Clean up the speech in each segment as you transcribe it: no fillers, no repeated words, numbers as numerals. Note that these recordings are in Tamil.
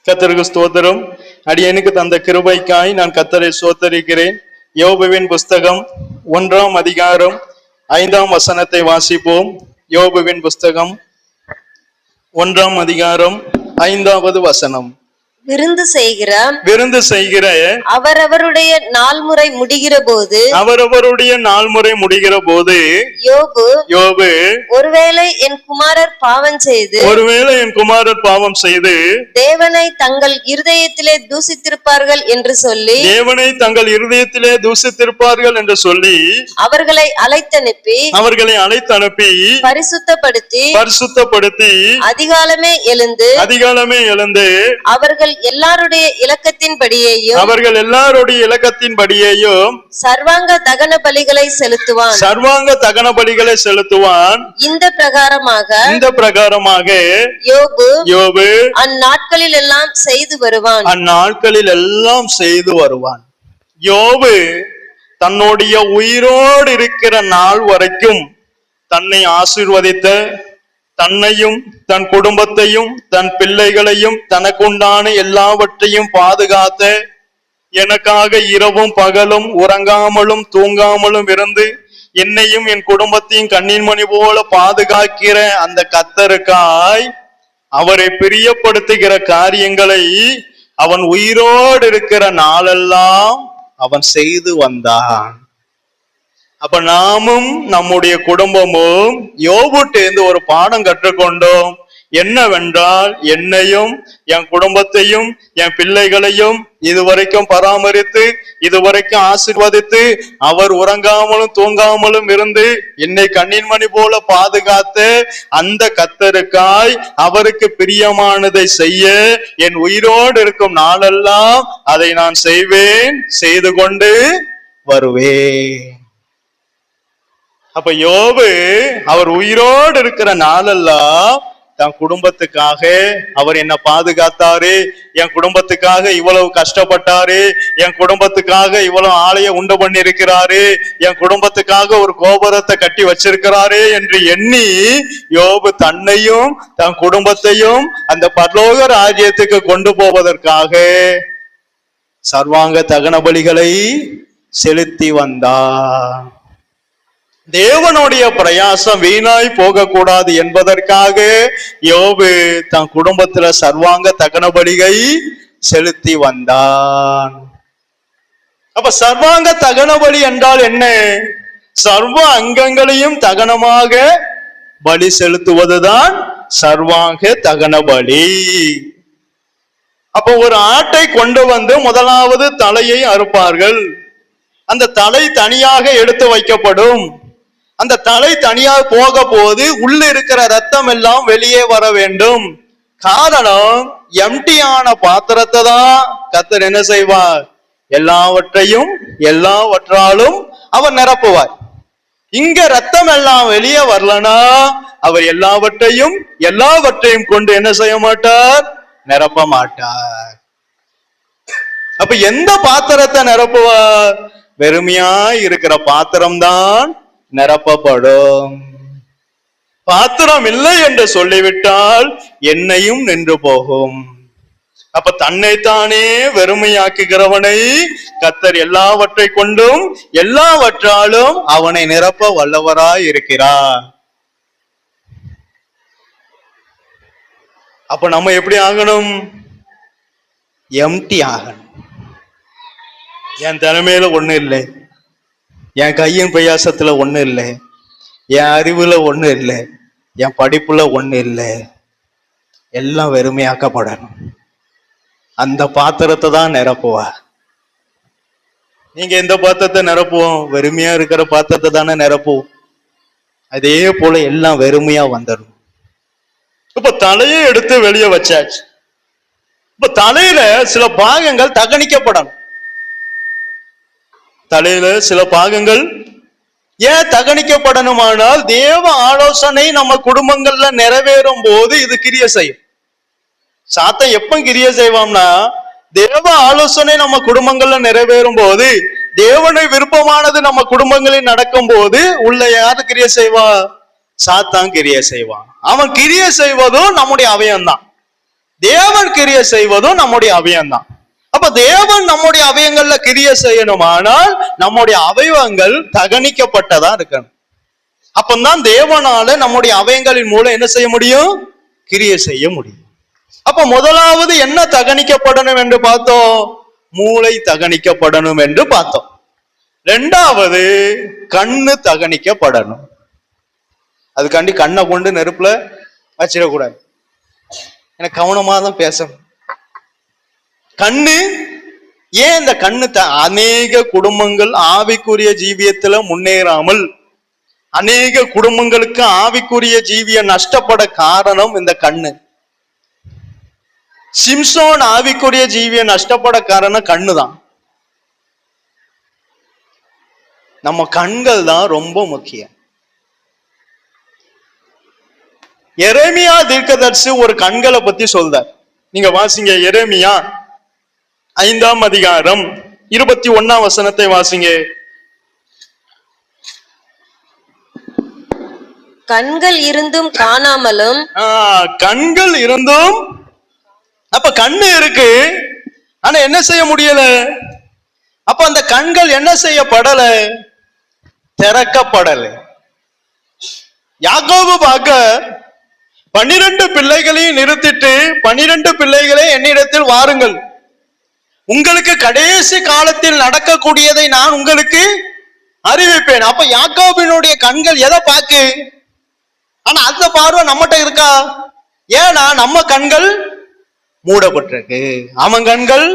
கர்த்தருக்கு ஸ்தோத்திரம். அடியேனுக்கு தந்த கிருபைக்காய் நான் கர்த்தரை ஸ்தோத்தரிக்கிறேன். யோபுவின் புஸ்தகம் 1ஆம் அதிகாரம் 5ஆம் வசனத்தை வாசிப்போம். யோபுவின் புஸ்தகம் 1ஆம் அதிகாரம் 5வது வசனம். விருந்து செய்கிற அவரவருடைய நாள்முறை முடிகிற போது யோபு ஒருவேளை என் குமாரர் பாவம் செய்து தேவனை தங்கள் இருதயத்திலே தூசித்திருப்பார்கள் என்று சொல்லி அவர்களை அழைத்தனுப்பி பரிசுத்தப்படுத்தி அதிகாலமே எழுந்து அவர்கள் எல்லாருடைய இலக்கத்தின்படியேயும் சர்வாங்க தகன பலிகளை செலுத்துவான். இந்த பிரகாரமாக யோபு அந்நாட்களில் எல்லாம் செய்து வருவான். யோபு தன்னுடைய உயிரோடு இருக்கிற நாள் வரைக்கும் தன்னை ஆசீர்வதித்த, தன்னையும் தன் குடும்பத்தையும் தன் பிள்ளைகளையும் தனக்குண்டான எல்லாவற்றையும் பாதுகாத்த, எனக்காக இரவும் பகலும் உறங்காமலும் தூங்காமலும் இருந்து என்னையும் என் குடும்பத்தையும் கண்ணின் மணி போல பாதுகாக்கிற அந்த கர்த்தருக்காய் அவரை பிரியப்படுத்துகிற காரியங்களை அவன் உயிரோடு இருக்கிற நாளெல்லாம் அவன் செய்து வந்தான். அப்ப நாமும் நம்முடைய குடும்பமும் யோபுட்டேந்து ஒரு பாடம் கற்றுக்கொண்டோம். என்னவென்றால், என்னையும் என் குடும்பத்தையும் என் பிள்ளைகளையும் இதுவரைக்கும் பராமரித்து, இதுவரைக்கும் ஆசீர்வதித்து, அவர் உறங்காமலும் தூங்காமலும் இருந்து என்னை கண்ணின் மணி போல பாதுகாத்த அந்த கர்த்தருக்காய் அவருக்கு பிரியமானதை செய்ய என் உயிரோடு இருக்கும் நாளெல்லாம் அதை நான் செய்து கொண்டு வருவேன். அப்ப யோபு அவர் உயிரோடு இருக்கிற நாளெல்லாம் தன் குடும்பத்துக்காக அவர் என்ன பாதுகாத்தாரு, என் குடும்பத்துக்காக இவ்வளவு கஷ்டப்பட்டாரு, என் குடும்பத்துக்காக இவ்வளவு ஆலய உண்டு பண்ணி இருக்கிறாரு, என் குடும்பத்துக்காக ஒரு கோபுரத்தை கட்டி வச்சிருக்கிறாரு என்று எண்ணி யோபு தன்னையும் தன் குடும்பத்தையும் அந்த பரலோக ராஜ்யத்துக்கு கொண்டு போவதற்காக சர்வாங்க தகன பலிகளை செலுத்தி வந்தார். தேவனுடைய பிரயாசம் வீணாய் போகக்கூடாது என்பதற்காக யோபு தன் குடும்பத்துல சர்வாங்க தகன பலிகை செலுத்தி வந்தான். அப்ப சர்வாங்க தகன பலி என்றால் என்ன? சர்வ அங்கங்களையும் தகனமாக பலி செலுத்துவதுதான் சர்வாங்க தகன பலி. அப்ப ஒரு ஆட்டை கொண்டு வந்து முதலாவது தலையை அறுப்பார்கள். அந்த தலை தனியாக எடுத்து வைக்கப்படும். அந்த தலை தனியாக போக போது உள்ள இருக்கிற ரத்தம் எல்லாம் வெளியே வர வேண்டும். காரணம், எம்டியான பாத்திரத்தை தான் கர்த்தர் என்ன செய்வார்? எல்லாவற்றாலும் அவர் நிரப்புவார். இங்க ரத்தம் எல்லாம் வெளியே வரலனா அவர் எல்லாவற்றையும் கொண்டு என்ன செய்ய மாட்டார்? நிரப்ப மாட்டார். அப்ப எந்த பாத்திரத்தை நிரப்புவார்? வெறுமையாய் இருக்கிற பாத்திரம்தான் நிரப்பப்படும். பாத்திரம் இல்லை என்று சொல்லிவிட்டால் எண்ணெயும் நின்று போகும். அப்ப தன்னைத்தானே வெறுமையாக்குகிறவனை கர்த்தர் எல்லாவற்றை கொண்டும் எல்லாவற்றாலும் அவனை நிரப்ப வல்லவராய் இருக்கிறார். அப்ப நம்ம எப்படி ஆகணும்? எம்டி ஆகணும். என் தலைமையில ஒண்ணு இல்லை, என் கையின் பிரயாசத்துல ஒண்ணு இல்லை, என் அறிவுல ஒண்ணு இல்லை, என் படிப்புல ஒண்ணு இல்லை, எல்லாம் வெறுமையாக்கப்படணும். அந்த பாத்திரத்தை தான் நிரப்புவா. நீங்க எந்த பாத்திரத்தை நிரப்புவோம்? வெறுமையா இருக்கிற பாத்திரத்தை தானே நிரப்புவோம். அதே போல எல்லாம் வெறுமையா வந்துடும். இப்ப தலையை எடுத்து வெளியே வச்சாச்சு. இப்ப தலையில சில பாகங்கள் தகனிக்கப்படணும். தலையில சில பாகங்கள் ஏன் தகனிக்கப்படணுமானால், தேவ ஆலோசனை நம்ம குடும்பங்கள்ல நிறைவேறும் போது இது கிரியை செய்யும். சாத்தான் எப்ப கிரியை செய்வான்னா, தேவ ஆலோசனை நம்ம குடும்பங்கள்ல நிறைவேறும் போது, தேவனை விருப்பமானது நம்ம குடும்பங்களில் நடக்கும் போது உள்ள யாரு கிரியை செய்வா? சாத்தான் கிரியை செய்வான். அவன் கிரியை செய்வதும் நம்முடைய அவயம்தான். தேவன் கிரியை செய்வதும் நம்முடைய அவயம்தான். அப்ப தேவன் நம்முடைய அவயங்கள்ல கிரியை செய்யணுமானால் நம்முடைய அவயவங்கள் தகனிக்கப்பட்டதா இருக்கணும். அப்பந்தான் தேவனால நம்முடைய அவயங்களின் மூலம் என்ன செய்ய முடியும்? கிரியை செய்ய முடியும். அப்ப முதலாவது என்ன தகனிக்கப்படணும் என்று பார்த்தோம்? மூளை தகனிக்கப்படணும் என்று பார்த்தோம். ரெண்டாவது கண்ணு தகனிக்கப்படணும். அதுக்காண்டி கண்ணை கொண்டு நெருப்புல வச்சிடக்கூடாது. எனக்கு கவனமா தான் பேசணும். கண்ணு ஏன் இந்த கண்ணு அநேக குடும்பங்கள் ஆவிக்குரிய ஜீவியத்துல முன்னேறாமல் அநேக குடும்பங்களுக்கு ஆவிக்குரிய ஜீவிய நஷ்டப்பட காரணம் இந்த கண்ணு. சிம்சோன் ஆவிக்குரிய ஜீவிய நஷ்டப்பட காரணம் கண்ணுதான். நம்ம கண்கள் தான் ரொம்ப முக்கியம். எரேமியா தீர்க்கதரிசி ஒரு கண்களை பத்தி சொல்றார். நீங்க வாசிங்க, எரேமியா 5ஆம் அதிகாரம் 21ஆம் வசனத்தை வாசிங்க. கண்கள் இருந்தும் காணாமலும். கண்கள் இருந்தும், அப்ப கண்ணு இருக்கு, ஆனா என்ன செய்ய முடியல? அப்ப அந்த கண்கள் என்ன செய்யப்படல? திறக்கப்படல. யாக்கோபு பார்க்க 12 பிள்ளைகளையும் நிறுத்திட்டு 12 பிள்ளைகளே என்னிடத்தில் வாருங்கள், உங்களுக்கு கடைசி காலத்தில் நடக்கக்கூடியதை நான் உங்களுக்கு அறிவிப்பேன். அப்ப யாக்கோபினுடைய கண்கள் எதை பார்க்கு? ஆனா அந்த பார்வை நம்மகிட்ட இருக்கா? ஏன்னா நம்ம கண்கள் மூடப்பட்டிருக்கு, அவன் கண்கள்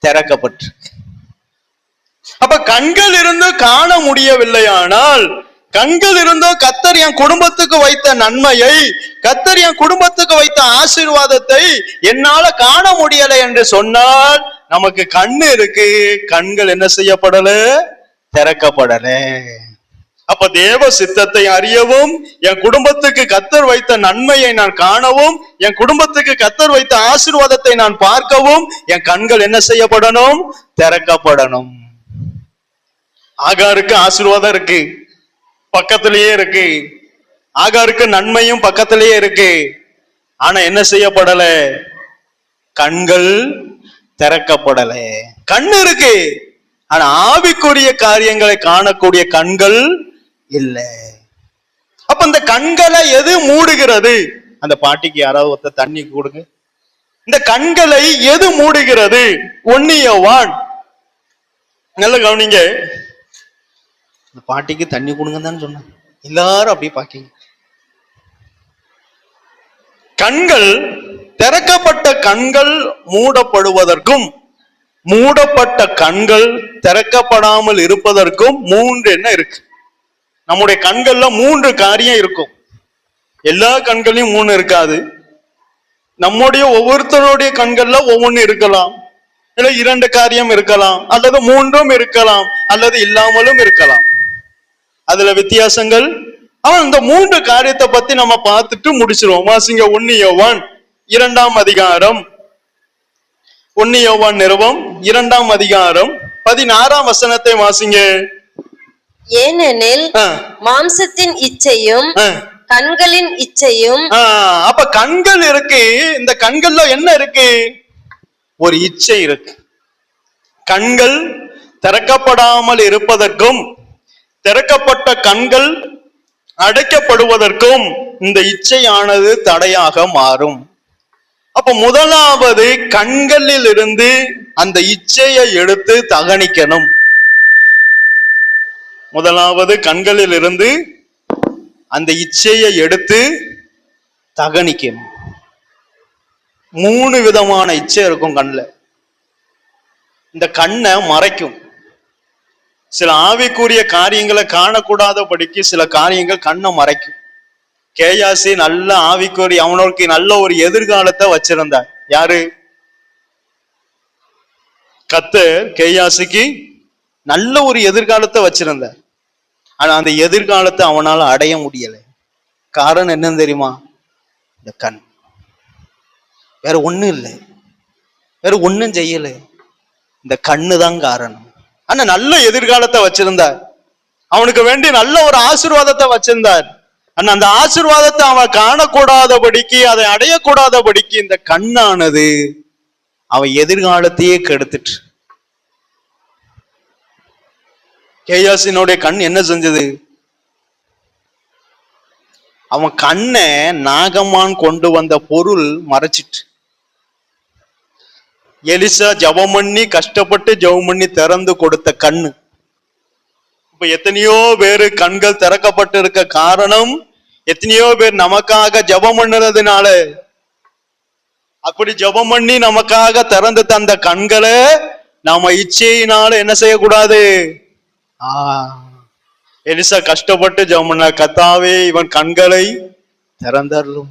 திறக்கப்பட்டிருக்கு. அப்ப கண்கள் இருந்து காண முடியவில்லையானால், கண்கள் இருந்தோ கர்த்தர் என் குடும்பத்துக்கு வைத்த நன்மையை, கர்த்தர் என் குடும்பத்துக்கு வைத்த ஆசீர்வாதத்தை என்னால காண முடியலை என்று சொன்னால் நமக்கு கண்ணு இருக்கு, கண்கள் என்ன செய்யப்படல? திறக்கப்படல. அப்ப தேவ சித்தத்தை அறியவும், என் குடும்பத்துக்கு கர்த்தர் வைத்த நன்மையை நான் காணவும், என் குடும்பத்துக்கு கர்த்தர் வைத்த ஆசீர்வாதத்தை நான் பார்க்கவும் என் கண்கள் என்ன செய்யப்படணும்? திறக்கப்படணும். ஆகாருக்கு ஆசீர்வாதம் இருக்கு, பக்கத்திலேயே இருக்கு. ஆகாருக்கு நன்மையும் பக்கத்திலேயே இருக்கு. ஆனா என்ன செய்யப்படல? கண்கள் திறக்கப்படல. கண்ணு இருக்கு, ஆனா ஆவிக்குரிய காரியங்களை காணக்கூடிய கண்கள் இல்லை. அப்ப இந்த கண்களை எது மூடுகிறது? அந்த பாட்டிக்கு யாராவது ஒருத்த தண்ணி கொடுங்க. இந்த கண்களை எது மூடுகிறது? 1 யோவான், நல்ல கவனிங்க. இந்த பாட்டிக்கு தண்ணி கொடுங்க தான் சொன்ன, எல்லாரும் அப்படியே பாக்கீங்க. கண்கள், திறக்கப்பட்ட கண்கள் மூடப்படுவதற்கும் மூடப்பட்ட கண்கள் திறக்கப்படாமல் இருப்பதற்கும் 3 என்ன இருக்கு? நம்முடைய கண்கள்ல 3 காரியம் இருக்கும். எல்லா கண்களையும் 3 இருக்காது. நம்முடைய ஒவ்வொருத்தருடைய கண்கள்ல ஒவ்வொன்னு இருக்கலாம், இல்ல 2 காரியம் இருக்கலாம், அல்லது 3 இருக்கலாம், அல்லது இல்லாமலும் இருக்கலாம். அதுல வித்தியாசங்கள். அவன் இந்த 3 காரியத்தை பத்தி நம்ம பார்த்துட்டு முடிச்சிருவோம். வாசிங்க 1 யோவான் 2ஆம் அதிகாரம், 1 யோவான் நிருபம் 2ஆம் அதிகாரம் 16ஆம் வசனத்தை வாசிங்க. ஏனெனில் மாம்சத்தின் இச்சையும் கண்களின் இச்சையும். அப்ப கண்கள் இருக்கு, இந்த கண்கள்ல என்ன இருக்கு? ஒரு இச்சை இருக்கு. கண்கள் திறக்கப்படாமல் இருப்பதற்கும் திறக்கப்பட்ட கண்கள் அடைக்கப்படுவதற்கும் இந்த இச்சையானது தடையாக மாறும். அப்ப முதலாவது கண்களில் இருந்து அந்த இச்சையை எடுத்து தகனிக்கணும். முதலாவது கண்களில் இருந்து அந்த இச்சையை எடுத்து தகனிக்கணும். 3 விதமான இச்சை இருக்கும் கண்ணுல. இந்த கண்ணை மறைக்கும். சில ஆவிக்குரிய காரியங்களை காணக்கூடாதபடிக்கு சில காரியங்கள் கண்ணை மறைக்கும். கேயாசி நல்ல ஆவிக்குரிய, அவனுக்கு நல்ல ஒரு எதிர்காலத்தை வச்சிருந்தார். யாரு? கர்த்தர் கேயாசிக்கு நல்ல ஒரு எதிர்காலத்தை வச்சிருந்தார். ஆனா அந்த எதிர்காலத்தை அவனால அடைய முடியல. காரணம் என்னன்னு தெரியுமா? இந்த கண். வேற ஒண்ணும் இல்லை, வேற ஒண்ணும் செய்யல, இந்த கண்ணு தான் காரணம். ஆனா நல்ல எதிர்காலத்தை வச்சிருந்தார், அவனுக்கு வேண்டி நல்ல ஒரு ஆசீர்வாதத்தை வச்சிருந்தார். ஆனா அந்த ஆசீர்வாதத்தை அவன் காணக்கூடாதபடிக்கு, அதை அடையக்கூடாதபடிக்கு இந்த கண்ணானது அவன் எதிர்காலத்தையே கெடுத்துட்டு. கேயாசினுடைய கண் என்ன செஞ்சது? அவன் கண்ணை நாகமான் கொண்டு வந்த பொருள் மறைச்சிட்டு. எலிசா ஜெபம் பண்ணி கஷ்டப்பட்டு ஜெபம் பண்ணி திறந்து கொடுத்த கண்ணு. இப்ப எத்தனையோ பேரு கண்கள் திறக்கப்பட்டு இருக்க காரணம், எத்தனையோ பேர் நமக்காக ஜெபம் பண்ணுறதுனால. அப்படி ஜெபம் பண்ணி நமக்காக திறந்து தந்த கண்களை நாம இச்சையினால என்ன செய்யக்கூடாது? எலிசா கஷ்டப்பட்டு ஜெபம் பண்ண, கர்த்தாவே இவன் கண்களை திறந்தருளும்.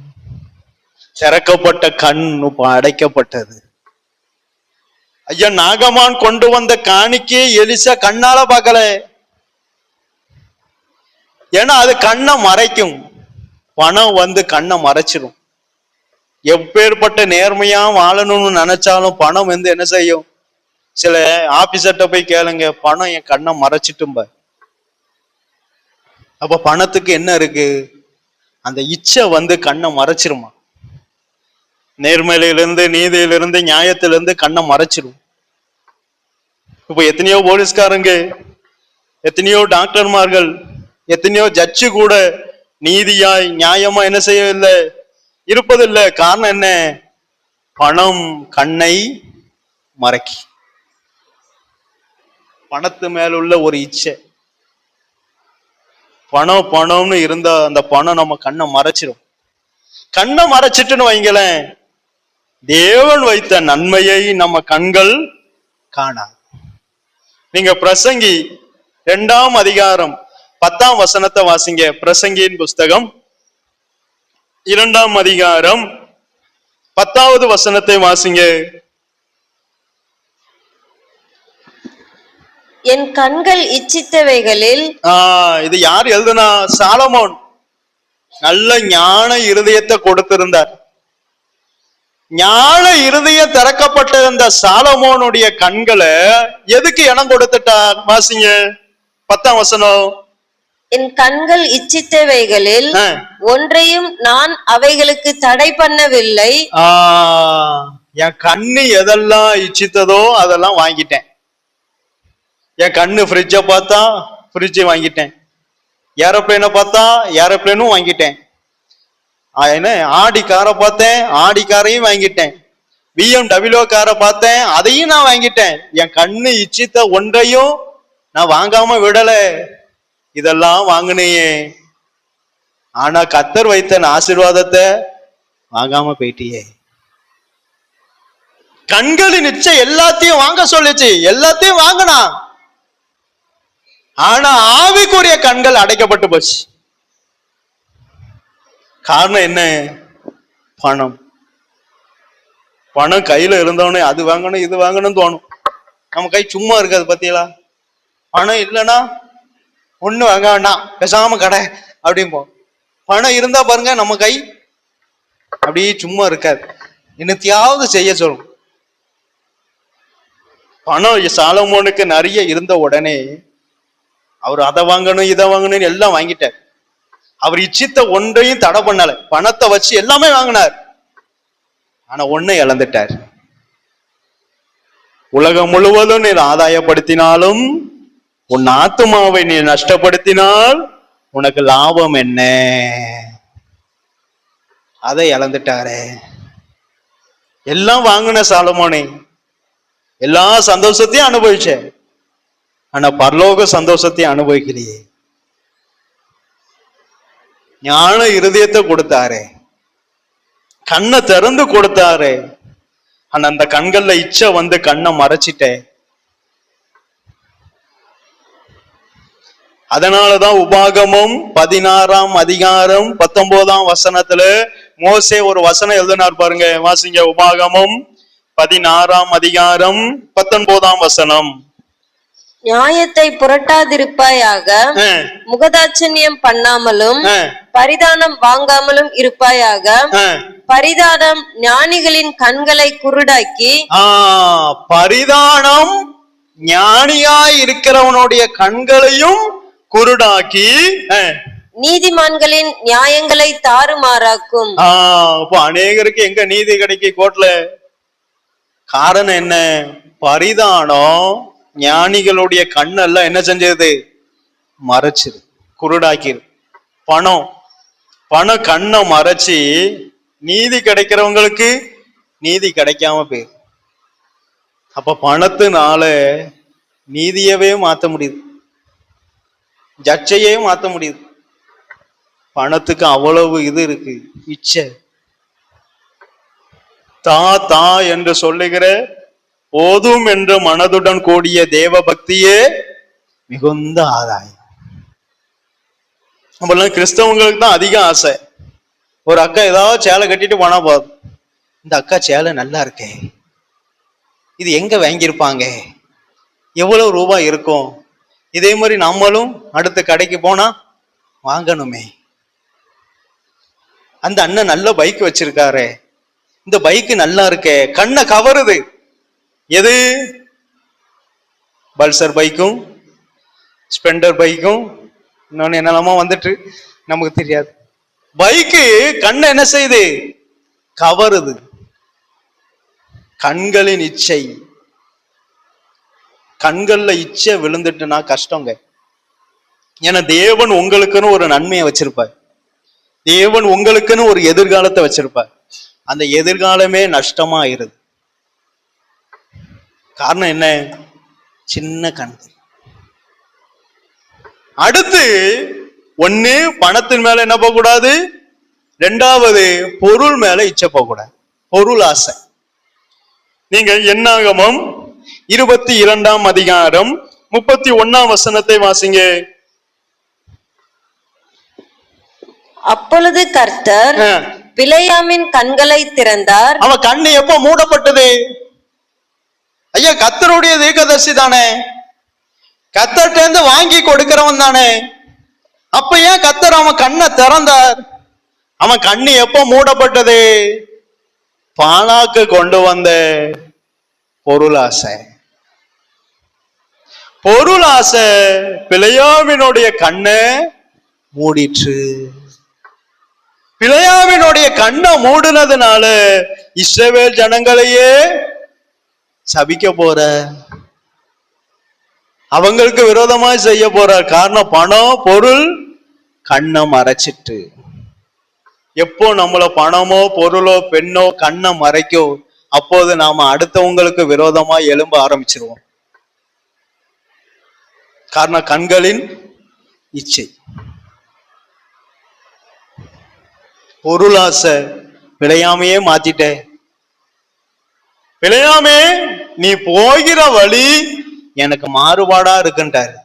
திறக்கப்பட்ட கண் இப்ப அடைக்கப்பட்டது. ஐயா, நாகமான் கொண்டு வந்த காணிக்கை எலிசா கண்ணால பார்க்கல. ஏன்னா அது கண்ணை மறைக்கும். பணம் வந்து கண்ணை மறைச்சிடும். எப்பேற்பட்ட நேர்மையா வாழணும்னு நினைச்சாலும் பணம் வந்து என்ன செய்யும்? சில ஆபீசர்ட்ட போய் கேளுங்க, பணம் என் கண்ணை மறைச்சிட்டும். அப்ப பணத்துக்கு என்ன இருக்கு? அந்த இச்சை வந்து கண்ணை மறைச்சிருமா. நேர்மையிலிருந்து, நீதியிலிருந்து, நியாயத்திலிருந்து கண்ணை மறைச்சிடும். இப்ப எத்தனையோ போலீஸ்காரங்க, எத்தனையோ டாக்டர்மார்கள், எத்தனையோ ஜட்ஜு கூட நீதியாய் நியாயமா என்ன செய்யவில்லை, இருப்பதில்லை. காரணம் என்ன? பணம் கண்ணை மறைக்கி. பணத்து மேல உள்ள ஒரு இச்சை. பணம் பணம்னு இருந்தா அந்த பணம் நம்ம கண்ணை மறைச்சிடும். கண்ணை மறைச்சிட்டுன்னு வைங்களேன், தேவன் வைத்த நன்மையை நம்ம கண்கள் காணாது. நீங்க பிரசங்கி 2ஆம் அதிகாரம் 10ஆம் வசனத்தை வாசிங்க. பிரசங்கியின் புஸ்தகம் 2ஆம் அதிகாரம் 10வது வசனத்தை வாசிங்க. என் கண்கள் இச்சித்தவைகளில். இது யார் எழுதுனா? சாலமோன். நல்ல ஞான இருதயத்தை கொடுத்திருந்தார். ஞான இருதயம் திறக்கப்பட்டிருந்த சாலமோனுடைய கண்களை எதுக்கு இடம் கொடுத்துட்டார்? வாசிங்க 10ஆம் வசனம். என் கண்கள் இச்சித்தவைகளில் ஒன்றையும் நான் அவைகளுக்கு தடை பண்ணவில்லை. என் கண்ணு எதெல்லாம் இச்சித்ததோ அதெல்லாம் வாங்கிட்டேன். என் கண்ணு ஃப்ரிட்ஜை பார்த்தா ஃப்ரிட்ஜை வாங்கிட்டேன். ஏரோப்ளேனை பார்த்தா ஏரோப்ளேனும் வாங்கிட்டேன். ஆடி காரை பார்த்தேன், ஆடி காரையும் வாங்கிட்டேன். BMW காரை பார்த்தேன், அதையும் நான் வாங்கிட்டேன். என் கண்ணு இச்சித்த ஒன்றையும் நான் வாங்காம விடல. இதெல்லாம் வாங்கினேயே, ஆனா கர்த்தர் வைத்த ஆசீர்வாதத்தை வாங்காம போயிட்டியே. கண்களின் இச்சை எல்லாத்தையும் வாங்க சொல்லிச்சு, எல்லாத்தையும் வாங்கினா. ஆனா ஆவிக்குரிய கண்கள் அடைக்கப்பட்டு போச்சு. காரணம் என்ன? பணம். பணம் கையில இருந்தோடனே அது வாங்கணும் இது வாங்கணும் தோணும். நம்ம கை சும்மா இருக்காது. பத்தியலா, பணம் இல்லைன்னா ஒண்ணு வாங்க வேண்டாம், பேசாம கடை அப்படிம்போம். பணம் இருந்தா பாருங்க, நம்ம கை அப்படியே சும்மா இருக்காது, என்னத்தையாவது செய்ய சொல்லும். பணம் சாலமோனுக்கு நிறைய இருந்த உடனே அவர் அதை வாங்கணும் இதை வாங்கணும் எல்லாம் வாங்கிட்டார். அவர் இச்சித்த ஒன்றையும் தடை பண்ணல. பணத்தை வச்சு எல்லாமே வாங்கினார். ஆனா ஒண்ணை இழந்துட்டார். உலகம் முழுவதும் நீ ஆதாயப்படுத்தினாலும் உன் ஆத்துமாவை நீ நஷ்டப்படுத்தினால் உனக்கு லாபம் என்ன? அதை இழந்துட்டாரே. எல்லாம் வாங்கின சாலமோனே, எல்லா சந்தோஷத்தையும் அனுபவிச்ச, ஆனா பரலோக சந்தோஷத்தையும் அனுபவிக்கலையே. ஞான இருதயத்தை கொடுத்தாரே, கண்ணை திறந்து கொடுத்தாரே, ஆனா அந்த கண்கள்ல இச்சை வந்து கண்ணை மறைச்சிட்டே. அதனாலதான் உபாகமம் 16ஆம் அதிகாரம் 19ஆம் வசனத்துல மோசே ஒரு வசனம் எழுதினார் பாருங்க. வாசிங்க. உபாகமம் 16ஆம் அதிகாரம் 19ஆம் வசனம். நியாயத்தை புரட்டாதிருப்பாயாக, முகதாட்சண்யம் பண்ணாமலும் பரிதானம் வாங்காமலும் இருப்பாயாக. பரிதானம் ஞானிகளின் கண்களை குருடாக்கி. பரிதானம் ஞானியாய் இருக்கிறவனுடைய கண்களையும் குருடாக்கி. நீதிமான்களின் நியாயங்களை தாறுமாறாக்கும். இப்போ அநேகருக்கு எங்க நீதி கிடைக்கும் கோர்ட்ல? காரணம் என்ன? பரிதானம் ஞானிகளுடைய கண்ணெல்லாம் என்ன செஞ்சது? மறைச்சிது, குருடாக்கிரு. பணம் கண்ணை மறைச்சி நீதி கிடைக்கிறவங்களுக்கு நீதி கிடைக்காம போயிரு. அப்ப பணத்தினால நீதியவே மாத்த முடியுது, ஜட்ஜையே மாத்த முடியுது. பணத்துக்கு அவ்வளவு இது இருக்கு, இச்சை. தா என்று சொல்லுகிற போதும் என்ற மனதுடன் கூடிய தேவ பக்தியே மிகுந்த ஆதாயம். நம்மளாம் கிறிஸ்தவங்களுக்கு தான் அதிக ஆசை. ஒரு அக்கா ஏதாவது சேலை கட்டிட்டு போனா போதும், இந்த அக்கா சேலை நல்லா இருக்கே, இது எங்க வாங்கியிருப்பாங்க, எவ்வளவு ரூபாய் இருக்கும், இதே மாதிரி நம்மளும் அடுத்த கடைக்கு போனா வாங்கணுமே, அந்த அண்ணன் நல்ல பைக் வச்சிருக்காரு, இந்த பைக்கு நல்லா இருக்கே, கண்ணை கவருது. எது? பல்சர் பைக்கும் ஸ்பெண்டர் பைக்கும் இன்னொன்னு என்னெல்லாமோ வந்துட்டு நமக்கு தெரியாது. பைக்கு கண்ணை என்ன செய்யுது? கவருது. கண்களின் இச்சை. கண்கள்ல இச்சை விழுந்துட்டுனா கஷ்டங்க. ஏன்னா தேவன் உங்களுக்குன்னு ஒரு நன்மையை வச்சிருப்பார், தேவன் உங்களுக்குன்னு ஒரு எதிர்காலத்தை வச்சிருப்பார். அந்த எதிர்காலமே நஷ்டமா ஆயிருது. காரணம் என்ன? சின்ன கண். அடுத்து ஒண்ணு பணத்தின் மேல என்ன போக கூடாது, ரெண்டாவது பொருள் மேல இச்சை போக கூடாது, பொருள் ஆசை. நீங்க என்னாகமம் 22ஆம் அதிகாரம் 31ஆம் வசனத்தை வாசிங்க. அப்பொழுது கர்த்தர் பிலேயாமின் கண்களை திறந்தார். அவன் கண்ணு எப்ப மூடப்பட்டது? ஐயா, கர்த்தருடைய தீர்க்கதரிசி தானே, கர்த்தர்ட்ட இருந்து வாங்கி கொடுக்கிறவன் தானே. அப்ப ஏன் கர்த்தர் அவன் கண்ணை திறந்தார்? அவன் கண்ணு எப்ப மூடப்பட்டது? பாலாக்கு கொண்டு வந்த பொருளாசை. பொருளாசை பிலேயாமினுடைய கண்ணை மூடிற்று. பிலேயாமினுடைய கண்ணை மூடினதுனால இஸ்ரவேல் ஜனங்களையே சபிக்க போற, அவங்களுக்கு விரோதமாய் செய்ய போற. காரணம் பணம், பொருள் கண்ணை மறைச்சிட்டு. எப்போ நம்மள பணமோ பொருளோ பெண்ணோ கண்ணை மறைக்கோ, அப்போது நாம அடுத்தவங்களுக்கு விரோதமா எழும்ப ஆரம்பிச்சிருவோம். காரணம் கண்களின் இச்சை. பொருளாசை பிழையாமையே மாத்திட்ட. பிழையாமே, நீ போகிற வழி எனக்கு மாறுபாடா இருக்குன்றாரு.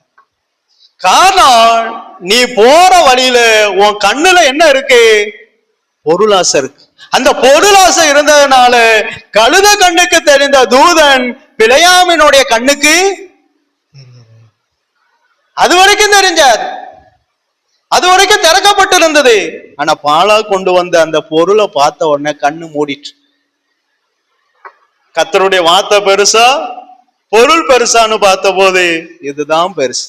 காரணம் நீ போற வழியில உன் கண்ணுல என்ன இருக்கு? பொருளாசை இருக்கு. அந்த பொருளாசை இருந்ததுனால கழுத கண்ணுக்கு தெரிந்த தூதன் பிலேயாமினுடைய கண்ணுக்கு அது வரைக்கும் தெரிஞ்சார், அது வரைக்கும் திறக்கப்பட்டு இருந்தது. ஆனா பாலா கொண்டு வந்த அந்த பொருளை பார்த்த உடனே கண்ணு மூடிட்டு. கர்த்தருடைய வார்த்தை பெருசா பொருள் பெருசான்னு பார்த்த போது இதுதான் பெருசு.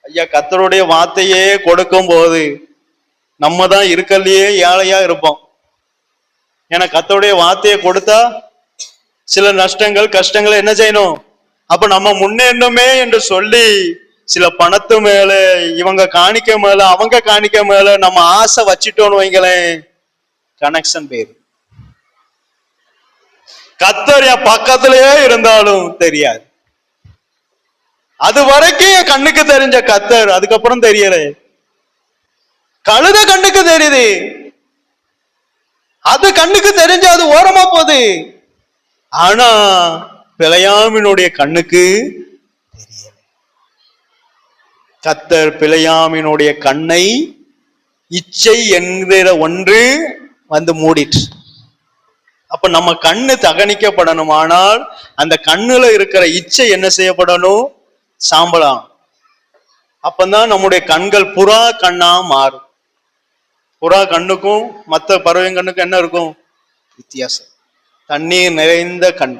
ஐயா, கர்த்தருடைய வார்த்தையே கொடுக்கும் போது நம்ம தான் இருக்கலையே ஏழையா இருப்போம். ஏன்னா கர்த்தருடைய வார்த்தையை கொடுத்தா சில நஷ்டங்கள் கஷ்டங்களை என்ன செய்யணும்? அப்ப நம்ம முன்னேறணுமே என்று சொல்லி சில பணத்து மேல, இவங்க காணிக்க மேல, அவங்க காணிக்க மேல நம்ம ஆசை வச்சிட்டோன்னு வைங்களேன், கனெக்ஷன் பேரு. கர்த்தர் என் பக்கத்திலேயே இருந்தாலும் தெரியாது. அது வரைக்கும் என் கண்ணுக்கு தெரிஞ்ச கர்த்தர், அதுக்கப்புறம் தெரியல. கழுத கண்ணுக்கு தெரியுது, அது கண்ணுக்கு தெரிஞ்ச அது ஓரமா போகுது. ஆனா பிலேயாமினுடைய கண்ணுக்கு தெரியல. கர்த்தர் பிலேயாமினுடைய கண்ணை இச்சை என்கிற ஒன்று வந்து மூடிற்று. அப்ப நம்ம கண்ணு தகனிக்கப்படணுமானால் அந்த கண்ணுல இருக்கிற இச்சை என்ன செய்யப்படணும்? சாம்பலாம். அப்பதான் நம்முடைய கண்கள் புறா கண்ணா மாறும். புறா கண்ணுக்கும் மற்ற பறவை கண்ணுக்கும் என்ன இருக்கும்? வித்தியாசம். தண்ணீர் நிறைந்த கண்.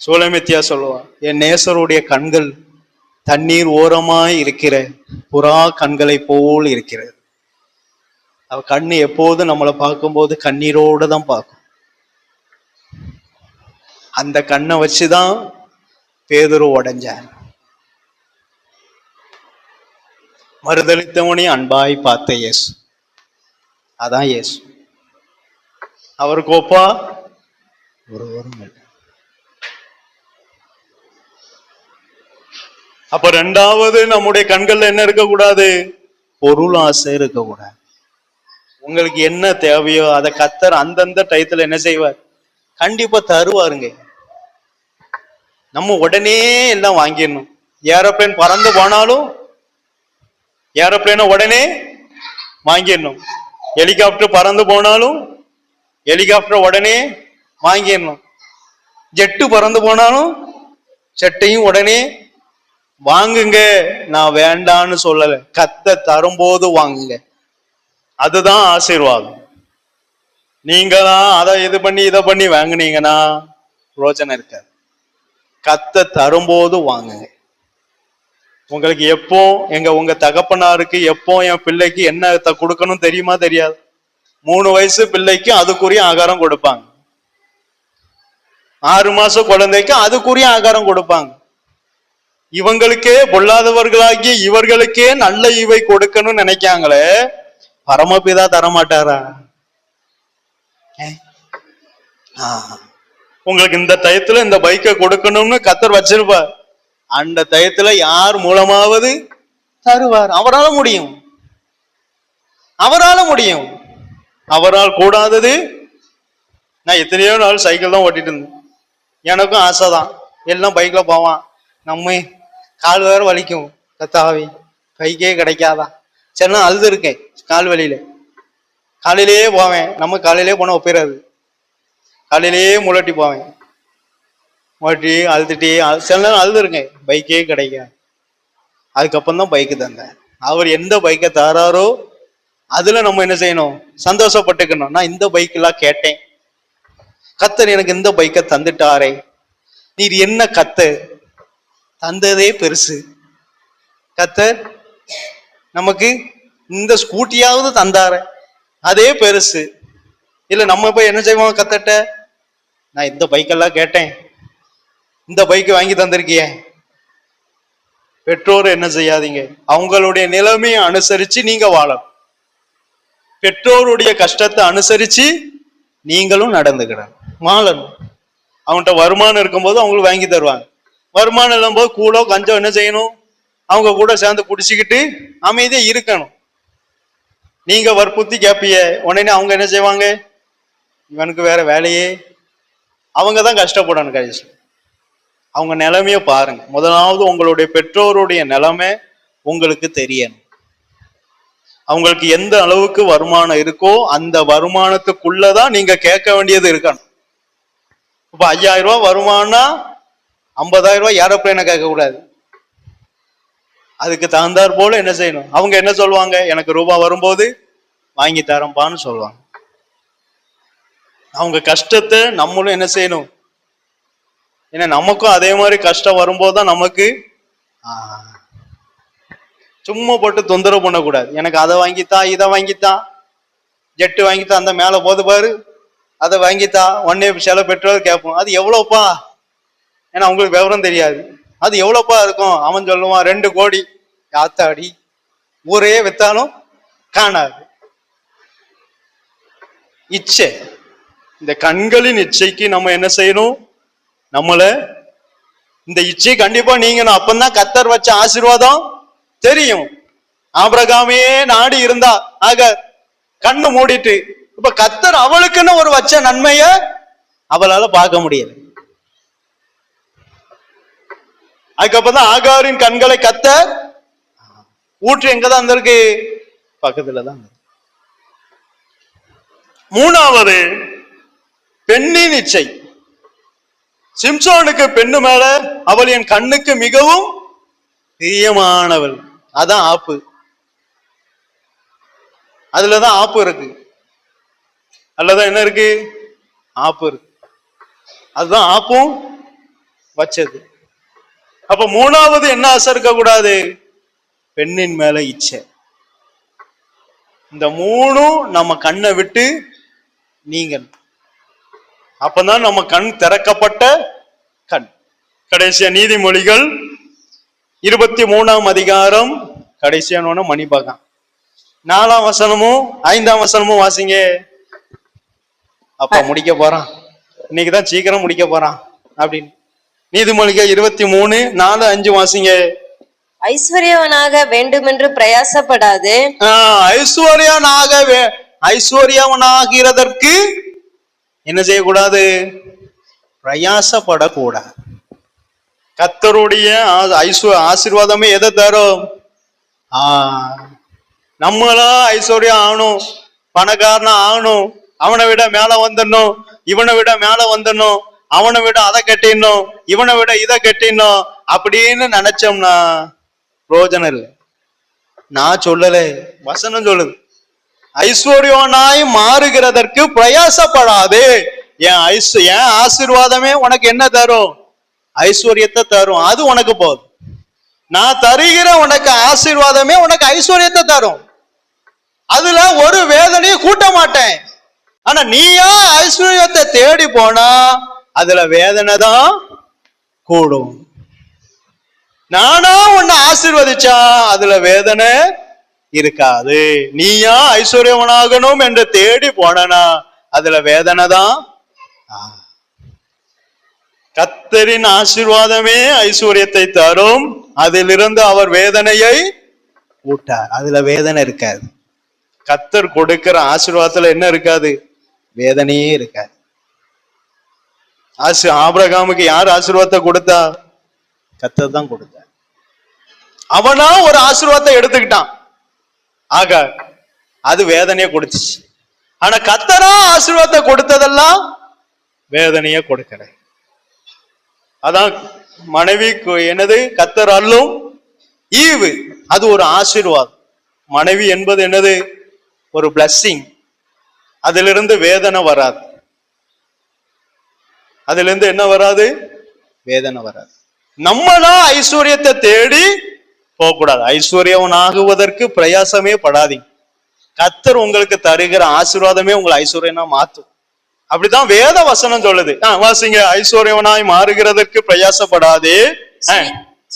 சோலமித்தியா சொல்லுவா, என் நேசருடைய கண்கள் தண்ணீர் ஓரமாய் இருக்கிற புறா கண்களை போல் இருக்கிறது. அவ கண்ணு எப்போதும் நம்மளை பார்க்கும்போது கண்ணீரோட தான் பார்க்கும். அந்த கண்ணை வச்சுதான் பேதுரு உடைஞ்சார். மறுதளித்தவனே அன்பாய் பார்த்த இயேசு, அதான் இயேசு. அவர் கோப்பா ஒருவரும் இல்லை. அப்ப ரெண்டாவது, நம்முடைய கண்கள்ல என்ன இருக்கக்கூடாது? பொருள் ஆசை இருக்கக்கூடாது. உங்களுக்கு என்ன தேவையோ அதை கத்தர் அந்தந்த டயத்துல என்ன செய்வார்? கண்டிப்பா தருவாருங்க. நம்ம உடனே எல்லாம் வாங்கிடணும். ஏரோப்ளேன் பறந்து போனாலும் ஏரோப்ளேனை உடனே வாங்கிடணும். ஹெலிகாப்டர் பறந்து போனாலும் ஹெலிகாப்டர் உடனே வாங்கிடணும். ஜெட்டு பறந்து போனாலும் ஜெட்டையும் உடனே வாங்குங்க. நான் வேண்டான்னு சொல்லல, கத்த தரும்போது வாங்குங்க. அதுதான் ஆசீர்வாதம். நீங்களா அதை இது பண்ணி இதை பண்ணி வாங்கினீங்கன்னா பிரோஜனம் இருக்காது. கத்த தரும்போது வாங்குங்க. உங்களுக்கு எப்போ உங்க தகப்பனாருக்கு எப்போ என் பிள்ளைக்கு என்ன கொடுக்கணும் தெரியுமா? தெரியாது. 3 வயசு பிள்ளைக்கு அதுக்குரிய ஆகாரம் கொடுப்பாங்க. 6 மாசம் குழந்தைக்கு அதுக்குரிய ஆகாரம் கொடுப்பாங்க. இவங்களுக்கே பொல்லாதவர்களாகி இவர்களுக்கே நல்ல இவை கொடுக்கணும்னு நினைக்காங்களே, பரமபிதா தரமாட்டாரா? உங்களுக்கு இந்த டயத்துல இந்த பைக்கை கொடுக்கணும்னு கத்தர் வச்சிருப்பார். அந்த டயத்துல யார் மூலமாவது தருவார். அவரால் முடியும். அவரால் முடியும். அவரால் கூடாதது. நான் எத்தனையோ நாள் சைக்கிள் தான் ஓட்டிட்டு இருந்தேன். எனக்கும் ஆசைதான். எல்லாம் பைக்ல போவான். நம்ம கால் வேற வலிக்கும். கத்தாவி பைக்கே கிடைக்காதா? சரி, நான் அழுது இருக்கேன் கால் வலியில. காலையிலேயே போவேன். நம்ம காலையிலேயே போன ஒப்பிடாது. காலையிலேயே முலட்டி போவேன். முலட்டி அழுதுட்டே சில நேரம் அழுது இருக்கேன். பைக்கே கிடைக்காது. அதுக்கப்புறம் தான் பைக்கு தந்தேன். அவர் எந்த பைக்கை தராரோ அதுல நம்ம என்ன செய்யணும்? சந்தோஷப்பட்டுக்கணும். நான் இந்த பைக்கெல்லாம் கேட்டேன், கத்தர் எனக்கு இந்த பைக்கை தந்துட்டாரே. நீர் என்ன கத்தர் தந்ததே பெருசு. கத்தர் நமக்கு இந்த ஸ்கூட்டியாவது தந்தார, அதே பெருசு. இல்ல நம்ம போய் என்ன செய்வோம்? கத்தட்ட நான் இந்த பைக்கெல்லாம் கேட்டேன், இந்த பைக்கு வாங்கி தந்திருக்கிய. பெற்றோர் என்ன செய்யாதீங்க, அவங்களுடைய நிலைமையை அனுசரிச்சு நீங்க வாழணும். பெற்றோருடைய கஷ்டத்தை அனுசரிச்சு நீங்களும் நடந்துக்கிடணும், வாழணும். அவங்கள்ட்ட வருமானம் இருக்கும்போது அவங்களுக்கு வாங்கி தருவாங்க. வருமானம் இல்லாம கூடோ கஞ்சம் என்ன செய்யணும்? அவங்க கூட சேர்ந்து குடிச்சுக்கிட்டு அமைதியா இருக்கணும். நீங்க வற்புறுத்தி கேப்பிய உடனே அவங்க என்ன செய்வாங்க? இவனுக்கு வேற வேலையே. அவங்க தான் கஷ்டப்படணும் கடைசி. அவங்க நிலைமைய பாருங்க. முதலாவது உங்களுடைய பெற்றோருடைய நிலைமை உங்களுக்கு தெரியணும். அவங்களுக்கு எந்த அளவுக்கு வருமானம் இருக்கோ அந்த வருமானத்துக்குள்ளதான் நீங்க கேட்க வேண்டியது இருக்கணும். இப்ப 5000 ரூபாய் வருமானம்னா 50,000 ரூபாய் ஏரோப்ளேனை கேட்க கூடாது. அதுக்கு தகுந்தாற் போல என்ன செய்யணும்? அவங்க என்ன சொல்லுவாங்க? எனக்கு ரூபாய் வரும்போது வாங்கி தரம்பான்னு சொல்லுவாங்க. அவங்க கஷ்டத்தை நம்மளும் என்ன செய்யணும்? ஏன்னா நமக்கும் அதே மாதிரி கஷ்டம் வரும்போதுதான் நமக்கு சும்மா போட்டு தொந்தரவு பண்ணக்கூடாது. எனக்கு அதை வாங்கித்தா, இதை வாங்கித்தான், ஜெட்டு வாங்கித்தான், அந்த மேல போது பாரு, அதை வாங்கித்தா. உடனே சில பெற்றோர் கேட்போம், அது எவ்வளோப்பா? ஏன்னா அவங்களுக்கு விவரம் தெரியாது. அது எவ்வளோப்பா இருக்கும்? அவன் சொல்லுவான் 2 கோடி. யாத்தாடி, ஊரே வித்தாலும் காணாது. இச்சை, இந்த கண்களின் இச்சைக்கு நம்ம என்ன செய்யணும்? நம்மள இந்த இச்சை கண்டிப்பா நீங்கணும். அப்பந்தான் கத்தர் வச்ச ஆசீர்வாதம் தெரியும். ஆபிரகாமே நாடி இருந்தா ஆக கண்ணு மூடிட்டு, இப்ப கத்தர் அவளுக்குன்னு ஒரு வச்ச நன்மைய அவளால பார்க்க முடியல. அதுக்கப்புறம் ஆகாரின் கண்களை கத்தர் ஊற்று எங்கதான் இருக்கு? பக்கத்துலதான். மூணாவது பெண்ணின் இச்சை. சிம்சோனுக்கு பெண்ணு மேல அவள் என் கண்ணுக்கு மிகவும் பிரியமானவள். அதான் ஆப்பு. அதுலதான் ஆப்பு இருக்கு. அதுலதான் என்ன இருக்கு? ஆப்பு இருக்கு. அதுதான் ஆப்பும் வச்சது. அப்ப மூணாவது என்ன ஆசை இருக்க கூடாது? பெண்ணின் மேல இச்சை. இந்த மூணும் நம்ம கண்ணை விட்டு நீங்க, அப்பதான் நம்ம கண் திறக்கப்பட்ட கண். கடைசியா நீதிமொழிகள் 23ஆம் அதிகாரம் கடைசியான மணிபாகம் 4ஆம் வசனமும் 5ஆம் வசனமும் வாசிங்க. அப்ப முடிக்க போறான், இன்னைக்குதான் சீக்கிரம் முடிக்க போறான் அப்படின்னு. நீதிமொழிகள் 23:4-5 வாசிங்க. ஐஸ்வர்யவனாக வேண்டுமென்று பிரயாசப்படாது. ஐஸ்வர்யவனாகிறதற்கு என்ன செய்யக்கூடாது? பிரயாசப்படக்கூடாது. கர்த்தருடைய ஆசீர்வாதமே எதை தரும்? நம்மளா ஐஸ்வர்யம் ஆகணும், பணக்காரனா ஆகணும், அவனை விட மேல வந்துடணும், இவனை விட மேல வந்துடணும், அவனை விட அதை கட்டிடணும், இவனை விட இதை கட்டிடணும் அப்படின்னு நினைச்சோம்னா பிரயோஜனம் இல்லை. நான் சொல்லல, வசனம் சொல்லுது. ஐஸ்வர்யவனாய் மாறுகிறதற்கு பிரயாசப்படாது. என் ஆசீர்வாதமே உனக்கு என்ன தரும்? ஐஸ்வர்யத்தை தரும். அது உனக்கு போதும். நான் தருகிற உனக்கு ஆசீர்வாதமே உனக்கு ஐஸ்வர்யத்தை தரும். அதுல ஒரு வேதனையும் கூட்ட மாட்டேன். ஆனா நீயா ஐஸ்வர்யத்தை தேடி போனா அதுல வேதனை தான் கூடும். நானா உன்னை ஆசீர்வதிச்சா அதுல வேதனை இருக்காது. நீயா ஐஸ்வர்யவனாகணும் என்று தேடி போனா அதுல வேதனை தான். கர்த்தரின் ஆசீர்வாதமே ஐஸ்வர்யத்தை தரும், அதிலிருந்து அவர் வேதனையை கூட்டார். அதுல வேதனை இருக்காது. கர்த்தர் கொடுக்கிற ஆசீர்வாதத்துல என்ன இருக்காது? வேதனையே இருக்காது. ஆபிரகாமுக்கு யார் ஆசீர்வாதத்தை கொடுத்தா? கர்த்தர் தான் கொடுத்தார். அவனா ஒரு ஆசீர்வாதத்தை எடுத்துக்கிட்டான், ஆக அது வேதனையை கொடுத்துச்சு. ஆனா கர்த்தரா ஆசீர்வாதத்தை கொடுத்ததெல்லாம் வேதனையை கொடுக்கல. அதான் மனைவி என்னது? கர்த்தர் அல்லும் ஈவு, அது ஒரு ஆசீர்வாதம். மனைவி என்பது என்னது? ஒரு பிளஸ்ஸிங். அதிலிருந்து வேதனை வராது. அதிலிருந்து என்ன வராது? வேதனை வராது. நம்மளா ஐஸ்வர்யத்தை தேடி போகக்கூடாது. ஐஸ்வர்யவன் ஆகுவதற்கு பிரயாசமே படாதீங்க. கர்த்தர் உங்களுக்கு தருகிற ஆசீர்வாதமே உங்களை ஐஸ்வர்யனா மாத்தும். அப்படிதான் வேத வசனம் சொல்லுது. வாசிங்க. ஐஸ்வர்யவனாய் மாறுகிறதற்கு பிரயாசப்படாதே,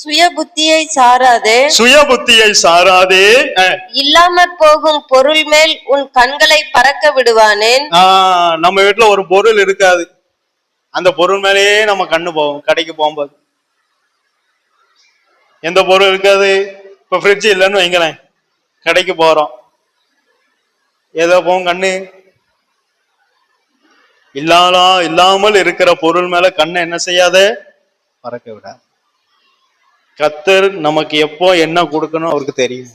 சுய புத்தியை சாராதே, சுய புத்தியை சாராதே, இல்லாமற் போகும் பொருள் மேல் உன் கண்களை பறக்க விடுவானேன். நம்ம வீட்டுல ஒரு பொருள் இருக்காது, அந்த பொருள் மேலேயே நம்ம கண்ணு போவோம். கடைக்கு போகும்போது எந்த பொருள் இருக்காது? இப்ப ஃப்ரிட்ஜ் இல்லைன்னு வைங்களேன், கடைக்கு போறோம், ஏதோ போகும் கண்ணு. இல்லாமல் இருக்கிற பொருள் மேல கண்ணை என்ன செய்யாத? பறக்க விடாது. கர்த்தர் நமக்கு எப்போ என்ன கொடுக்கணும் அவருக்கு தெரியும்.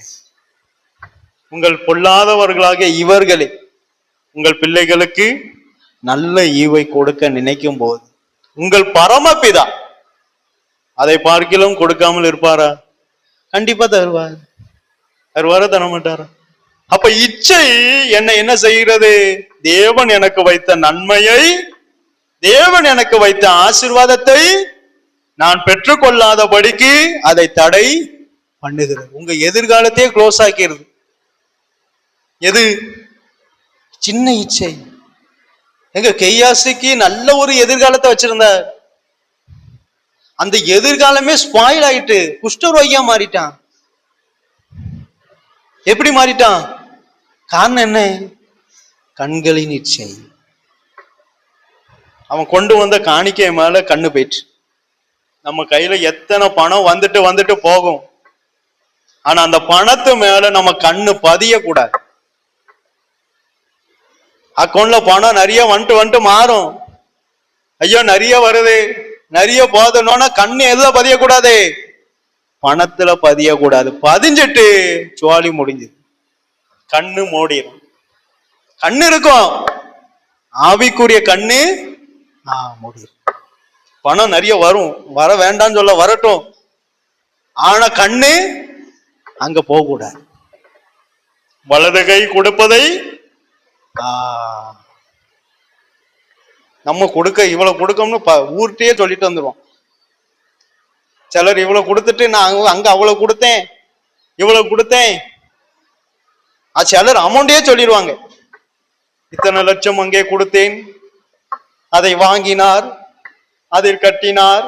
உங்கள் பொல்லாதவர்களாக இவர்களே உங்கள் பிள்ளைகளுக்கு நல்ல ஈவை கொடுக்க நினைக்கும் போது உங்கள் பரமபிதா அதை பார்க்கிலும் கொடுக்காமல் இருப்பாரா? கண்டிப்பா தருவார். தருவாரா? தர மாட்டாரா? அப்ப இச்சை என்ன செய்கிறது? தேவன் எனக்கு வைத்த நன்மையை, தேவன் எனக்கு வைத்த ஆசீர்வாதத்தை நான் பெற்றுக்கொள்ளாதபடிக்கு அதை தடை பண்ணுகிறது. உங்க எதிர்காலத்தையே க்ளோஸ் ஆக்கிறது. எது? சின்ன இச்சை. எங்க கையாசிக்கு நல்ல ஒரு எதிர்காலத்தை வச்சிருந்தார், அந்த எதிர்காலமே ஸ்பாயில் ஆயிட்டு குஷ்டரோகியா மாறிட்டான். எப்படி மாறிட்டான்? காரணம் என்ன? கண்களின் இச்சை. அவன் கொண்டு வந்த காணிக்கை மேல கண்ணு போயிற்று. நம்ம கையில எத்தனை பணம் வந்துட்டு போகும், ஆனா அந்த பணத்து மேல நம்ம கண்ணு பதிய கூடாது. அக்கௌண்ட்ல பணம் நிறைய வந்துட்டு மாறும். ஐயோ நிறைய வருது, நிறைய போதணும்னா கண்ணு எதுல பதியக்கூடாது? பணத்துல பதியக்கூடாது. பதிஞ்சிட்டு சுவாலி முடிஞ்சது, கண்ணு மூடிடும். கண்ணு இருக்கும், ஆவிக்குரிய கண்ணு மூடிடும். பணம் நிறைய வரும், வர வேண்டாம்னு சொல்ல, வரட்டும், ஆனா கண்ணு அங்க போக கூடாது. வலது கை கொடுப்பதை நம்ம கொடுக்க, இவ்வளவு கொடுக்கணும்னு ஊர்கிட்டயே சொல்லிட்டு வந்துருவோம். சிலர் இவ்வளவு கொடுத்துட்டு நான் அங்க அவ்வளவு கொடுத்தேன், இவ்வளவு கொடுத்தேன். சிலர் அமௌண்டே சொல்லிடுவாங்க. இத்தனை லட்சம் அங்கே கொடுத்தேன், அதை வாங்கினார், அதில் கட்டினார்,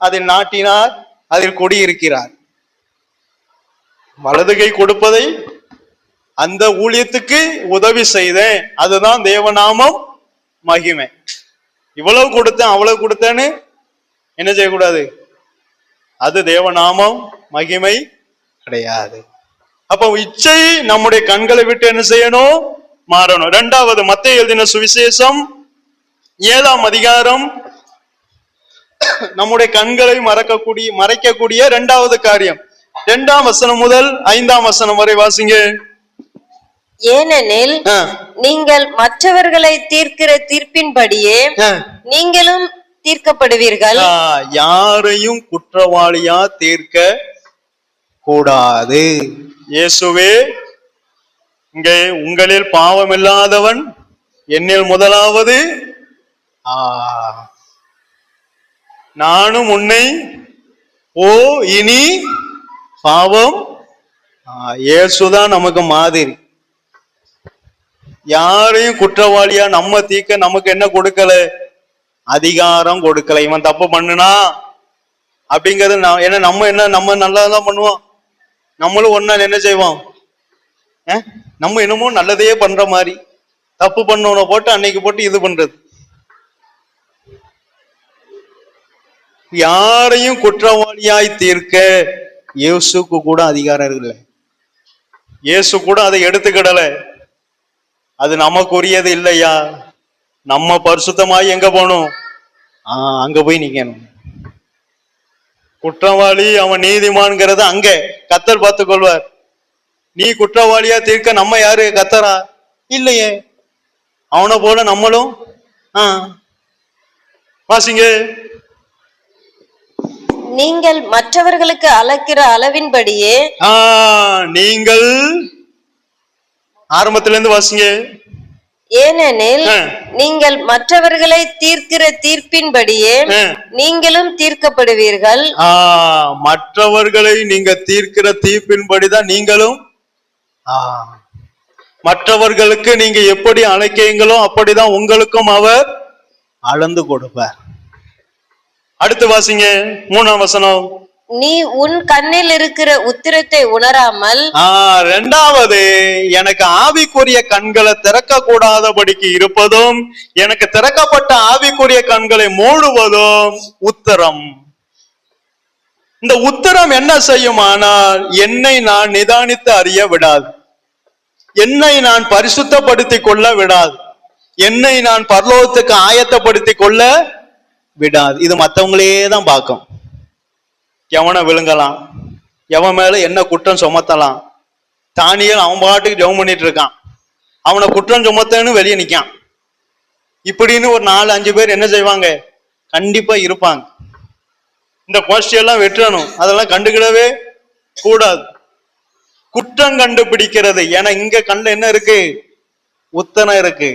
அதில் நாட்டினார், அதில் குடியிருக்கிறார். வலதுகை கொடுப்பதை அந்த ஊழியத்துக்கு உதவி செய்தேன், அதுதான் தேவநாமம் மகிமை. இவ்வளவு கொடுத்தேன் அவ்வளவு கொடுத்தேன்னு என்ன செய்யக்கூடாது, அது தேவநாமம் மகிமை கிடையாது. அப்ப இச்சை நம்முடைய கண்களை விட்டு என்ன செய்யணும், மாறணும். இரண்டாவது மத்தேயு எழுதின சுவிசேஷம் 7ஆம் அதிகாரம் நம்முடைய கண்களை மறைக்கக்கூடிய இரண்டாவது காரியம். 2ஆம் வசனம் முதல் 5ஆம் வசனம் வரை வாசிங்க. ஏனெனில் நீங்கள் மற்றவர்களை தீர்க்கிற தீர்ப்பின்படியே நீங்களும் தீர்க்கப்படுவீர்கள். யாரையும் குற்றவாளியா தீர்க்க கூடாது. இயேசுவே, இங்கே உங்களில் பாவம் இல்லாதவன் என்னில் முதலாவது, நானும் உன்னை இனி பாவம். இயேசுதான் நமக்கு மாதிரி. யாரையும் குற்றவாளியா நம்ம தீர்க்க நமக்கு என்ன கொடுக்கல, அதிகாரம் கொடுக்கல. இவன் தப்பு பண்ணுனா அப்படிங்கிறது நம்ம நல்லதான் பண்ணுவோம். நம்மளும் ஒன்னா என்ன செய்வோம், நம்ம என்னமோ நல்லதையே பண்ற மாதிரி தப்பு பண்ணவனை போட்டு அன்னைக்கு போட்டு இது பண்றது. யாரையும் குற்றவாளியாய் தீர்க்க இயேசுக்கு கூட அதிகாரம் இல்லை. இயேசு கூட அதை எடுத்துக்கிடல. அது நமக்குரியது இல்லையா. நம்ம பரிசுத்தமாய் எங்க போகணும், அங்க போய் நிக்கணும். குற்றவாளி அவன் நீதிமான்கிறது அங்க கர்த்தர் பார்த்துக் கொள்வார். நீ குற்றவாளியா தீர்க்க நம்ம யாரு, கர்த்தரா? இல்லையே. அவனை போல நம்மளும் வாசிங்க. நீங்கள் மற்றவர்களுக்கு அளக்கிற அளவின்படியே நீங்கள் ஆரம்பத்திலிருந்து வாசிங்க. ஏனெனில் நீங்கள் மற்றவர்களை தீர்க்கிற தீர்ப்பின்படியே நீங்களும் தீர்க்கப்படுவீர்கள். மற்றவர்களை நீங்க தீர்க்கிற தீர்ப்பின்படிதான் நீங்களும். மற்றவர்களுக்கு நீங்க எப்படி அழைக்கீங்களோ அப்படிதான் உங்களுக்கும் அவர் அளந்து கொடுப்பார். அடுத்து வாசிங்க 3ஆம் வசனம். நீ உன் கண்ணில் இருக்கிற உத்திரத்தை உணராமல். இரண்டாவது, எனக்கு ஆவிக்குரிய கண்களை திறக்க கூடாதபடிக்கு இருப்பதும் எனக்கு திறக்கப்பட்ட ஆவிக்குரிய கண்களை மூடுவதும் உத்திரம். இந்த உத்திரம் என்ன செய்யுமானால் என்னை நான் நிதானித்து அறிய விடாது, என்னை நான் பரிசுத்தப்படுத்திக் கொள்ள விடாது, என்னை நான் பரலோகத்துக்கு ஆயத்தப்படுத்திக் கொள்ள விடாது. இது மற்றவங்களே தான் பார்க்கும். எவனை விழுங்கலாம், எவன் மேல என்ன குற்றம் சுமத்தலாம். தானியேல் அவன் பாட்டுக்கு ஜெபம் பண்ணிட்டு இருக்கான், அவனை குற்றம் சுமத்தன்னு வெளியே நிக்கான். இப்படின்னு ஒரு 4-5 பேர் என்ன செய்வாங்க, கண்டிப்பா இருப்பாங்க. இந்த கோஷ்டியெல்லாம் வெற்றணும், அதெல்லாம் கண்டுக்கிடவே கூடாது. குற்றம் கண்டுபிடிக்கிறது. ஏன்னா இங்க கண்ணுல என்ன இருக்கு, உத்தரம் இருக்கு.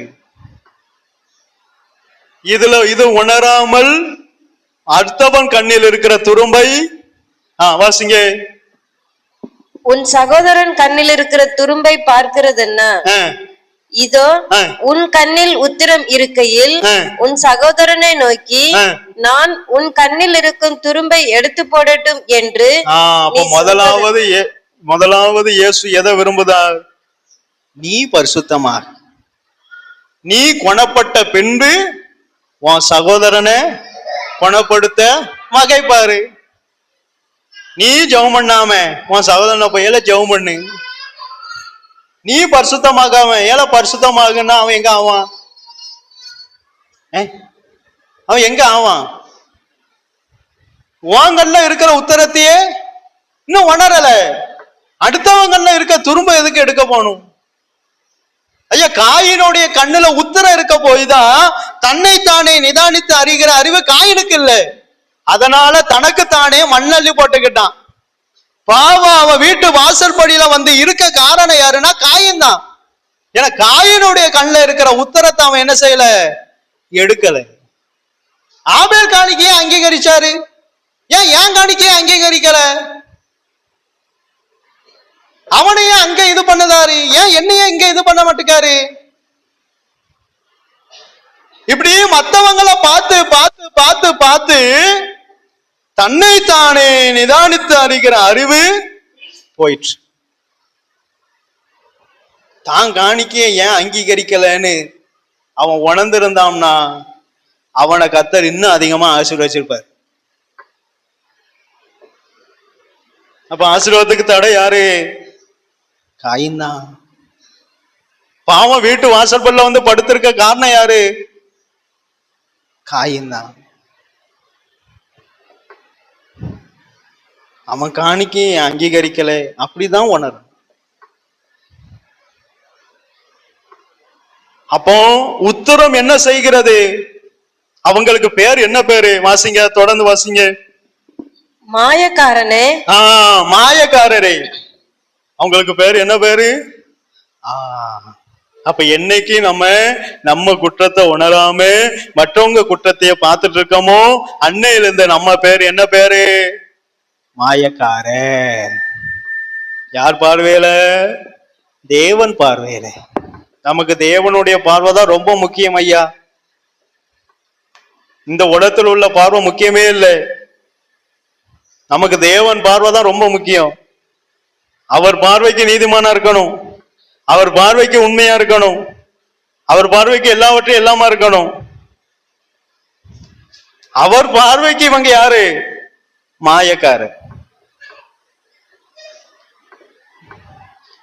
இது உணராமல் அடுத்தவன் கண்ணில் இருக்கிற துரும்பை வாசிங்க. உன் சகோதரன் கண்ணில் இருக்கிற துரும்பை பார்க்கிறது என்ன, இதோ உன் கண்ணில் உத்திரம் இருக்கையில் உன் சகோதரனை நோக்கி நான் உன் கண்ணில் இருக்கும் துரும்பை எடுத்து போடட்டும் என்று. முதலாவது இயேசு எதை விரும்புதார், நீ பரிசுத்தமாக, நீ குணப்பட்ட பின்பு உன் சகோதரனை குணப்படுத்த வகைப்பாரு. நீ ஜெபம் பண்ணாம உன் சகோதரனை போய் ஜெபம் பண்ணு. நீ பரிசுத்தமாகாம பரிசுத்தமாகுன்னா அவன் எங்க ஆவான், அவன் எங்க ஆவான்? வாங்கல்ல இருக்கிற உத்தரத்தையே இன்னும் உணரல, அடுத்தவங்கல்ல இருக்க துரும்ப எதுக்கு எடுக்க போகணும்? ஐயா, காயினுடைய கண்ணுல உத்தரம் இருக்க போய்தான் தன்னைத்தானே நிதானித்து அறிகிற அறிவு காயினுக்கு இல்லை. அதனால தனக்குத்தானே மண்ணள்ளி போட்டுக்கிட்டான். பாவம் அவன் வீட்டு வாசல் படியில வந்து இருக்க காரணம் யாருன்னா காயின் தான். ஏன்னா காயினுடைய கண்ணுல இருக்கிற உத்தரத்தை அவன் என்ன செய்யல, எடுக்கல. ஆபேல் காணிக்கையே அங்கீகரிச்சாரு. ஏன் காணிக்கையை அங்கீகரிக்கல? அவனையே அங்க இது பண்ணதாரு, ஏன் என்னையே இங்க இது பண்ண மாட்டேக்காரு? இப்படி மத்தவங்களை பார்த்து பார்த்து பார்த்து பார்த்து தன்னைத்தானே நிதானித்து அறிகிற அறிவு போயிற்று. தான் காணிக்கைய ஏன் அங்கீகரிக்கலன்னு அவன் உணர்ந்திருந்தான்னா அவனை கர்த்தர் இன்னும் அதிகமா ஆசீர்வதிச்சிருப்பார். அப்ப ஆசீர்வாதத்துக்கு தடை யாரு? காயின் தான். பாவம் வீட்டு வாசற்பல்ல வந்து படுத்திருக்க காரணம் யாரு? காயின் தான். அவன் காணிக்கையை அங்கீகரிக்கல, அப்படிதான் உணரும். அப்போ உத்தரம் என்ன செய்கிறது? அவங்களுக்கு பேர் என்ன பேரு? வாசிங்க, தொடர்ந்து வாசிங்க. மாயக்காரனே. மாயக்காரரே. அவங்களுக்கு பேர் என்ன பேரு? அப்ப என்னைக்கு நம்ம குற்றத்தை உணராம மற்றவங்க குற்றத்தைய பார்த்துட்டு இருக்கோமோ அன்னையில இருந்து நம்ம பேர் என்ன பேரு? மாயக்காரன். யார் பார்வையில? தேவன் பார்வையில. நமக்கு தேவனுடைய பார்வைதான் ரொம்ப முக்கியம் ஐயா. இந்த உலகத்தில் உள்ள பார்வை முக்கியமே இல்லை. நமக்கு தேவன் பார்வைதான் ரொம்ப முக்கியம். அவர் பார்வைக்கு நீதிமானா இருக்கணும், அவர் பார்வைக்கு உண்மையா இருக்கணும், அவர் பார்வைக்கு எல்லாவற்றையும் எல்லாமா இருக்கணும். அவர் பார்வைக்கு இவங்க யாரு? மாயக்காரர்.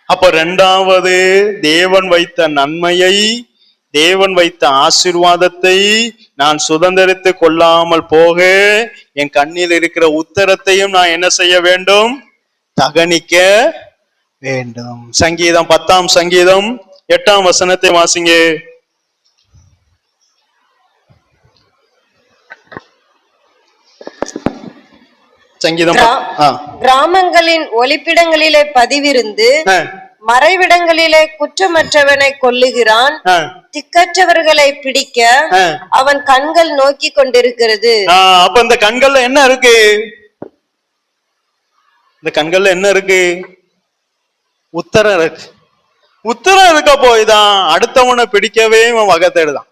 அப்ப இரண்டாவது, தேவன் வைத்த நன்மையை, தேவன் வைத்த ஆசீர்வாதத்தை நான் சுதந்திரித்து கொள்ளாமல் போக என் கண்ணில் இருக்கிற உத்தரத்தையும் நான் என்ன செய்ய வேண்டும்? தகனிக்க வேண்டும். சங்கீதம் 10ஆம் சங்கீதம் 8ஆம் வசனத்தை வாசிங்க. சங்கீதம். கிராமங்களின் ஒளிப்பிடங்களிலே பதிவிருந்து மறைவிடங்களிலே குற்றமற்றவனை கொல்லுகிறான். திக்கற்றவர்களை பிடிக்க அவன் கண்கள் நோக்கி கொண்டிருக்கிறது. அப்ப இந்த கண்கள்ல என்ன இருக்கு? இந்த கண்கள்ல என்ன இருக்கு? உத்தரம் இருக்கு. உத்தரம் இருக்க போய்தான் அடுத்தவனை பிடிக்கவே இவன் வகை தேடுதான்.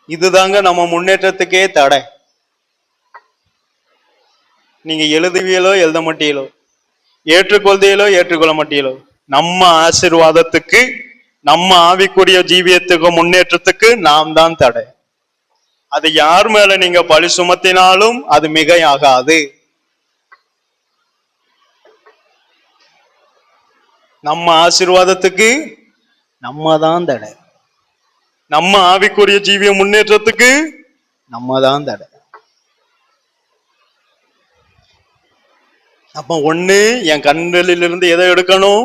இதுதாங்க நம்ம முன்னேற்றத்துக்கே தடை. நீங்க எழுதுவியலோ எழுத மாட்டீங்களோ, ஏற்றுக்கொள்தியலோ ஏற்றுக்கொள்ள மாட்டீங்களோ, நம்ம ஆசீர்வாதத்துக்கு, நம்ம ஆவிக்குரிய ஜீவியத்துக்கு, முன்னேற்றத்துக்கு நாம் தான் தடை. அது யார் மேல நீங்க பழி சுமத்தினாலும் அது மிகையாகாது. நம்ம ஆசீர்வாதத்துக்கு நம்ம தான் தடை, நம்ம ஆவிக்குரிய ஜீவிய முன்னேற்றத்துக்கு நம்ம தான் தடை. அப்ப ஒண்ணு, என் கண்களில் இருந்து எதை எடுக்கணும்?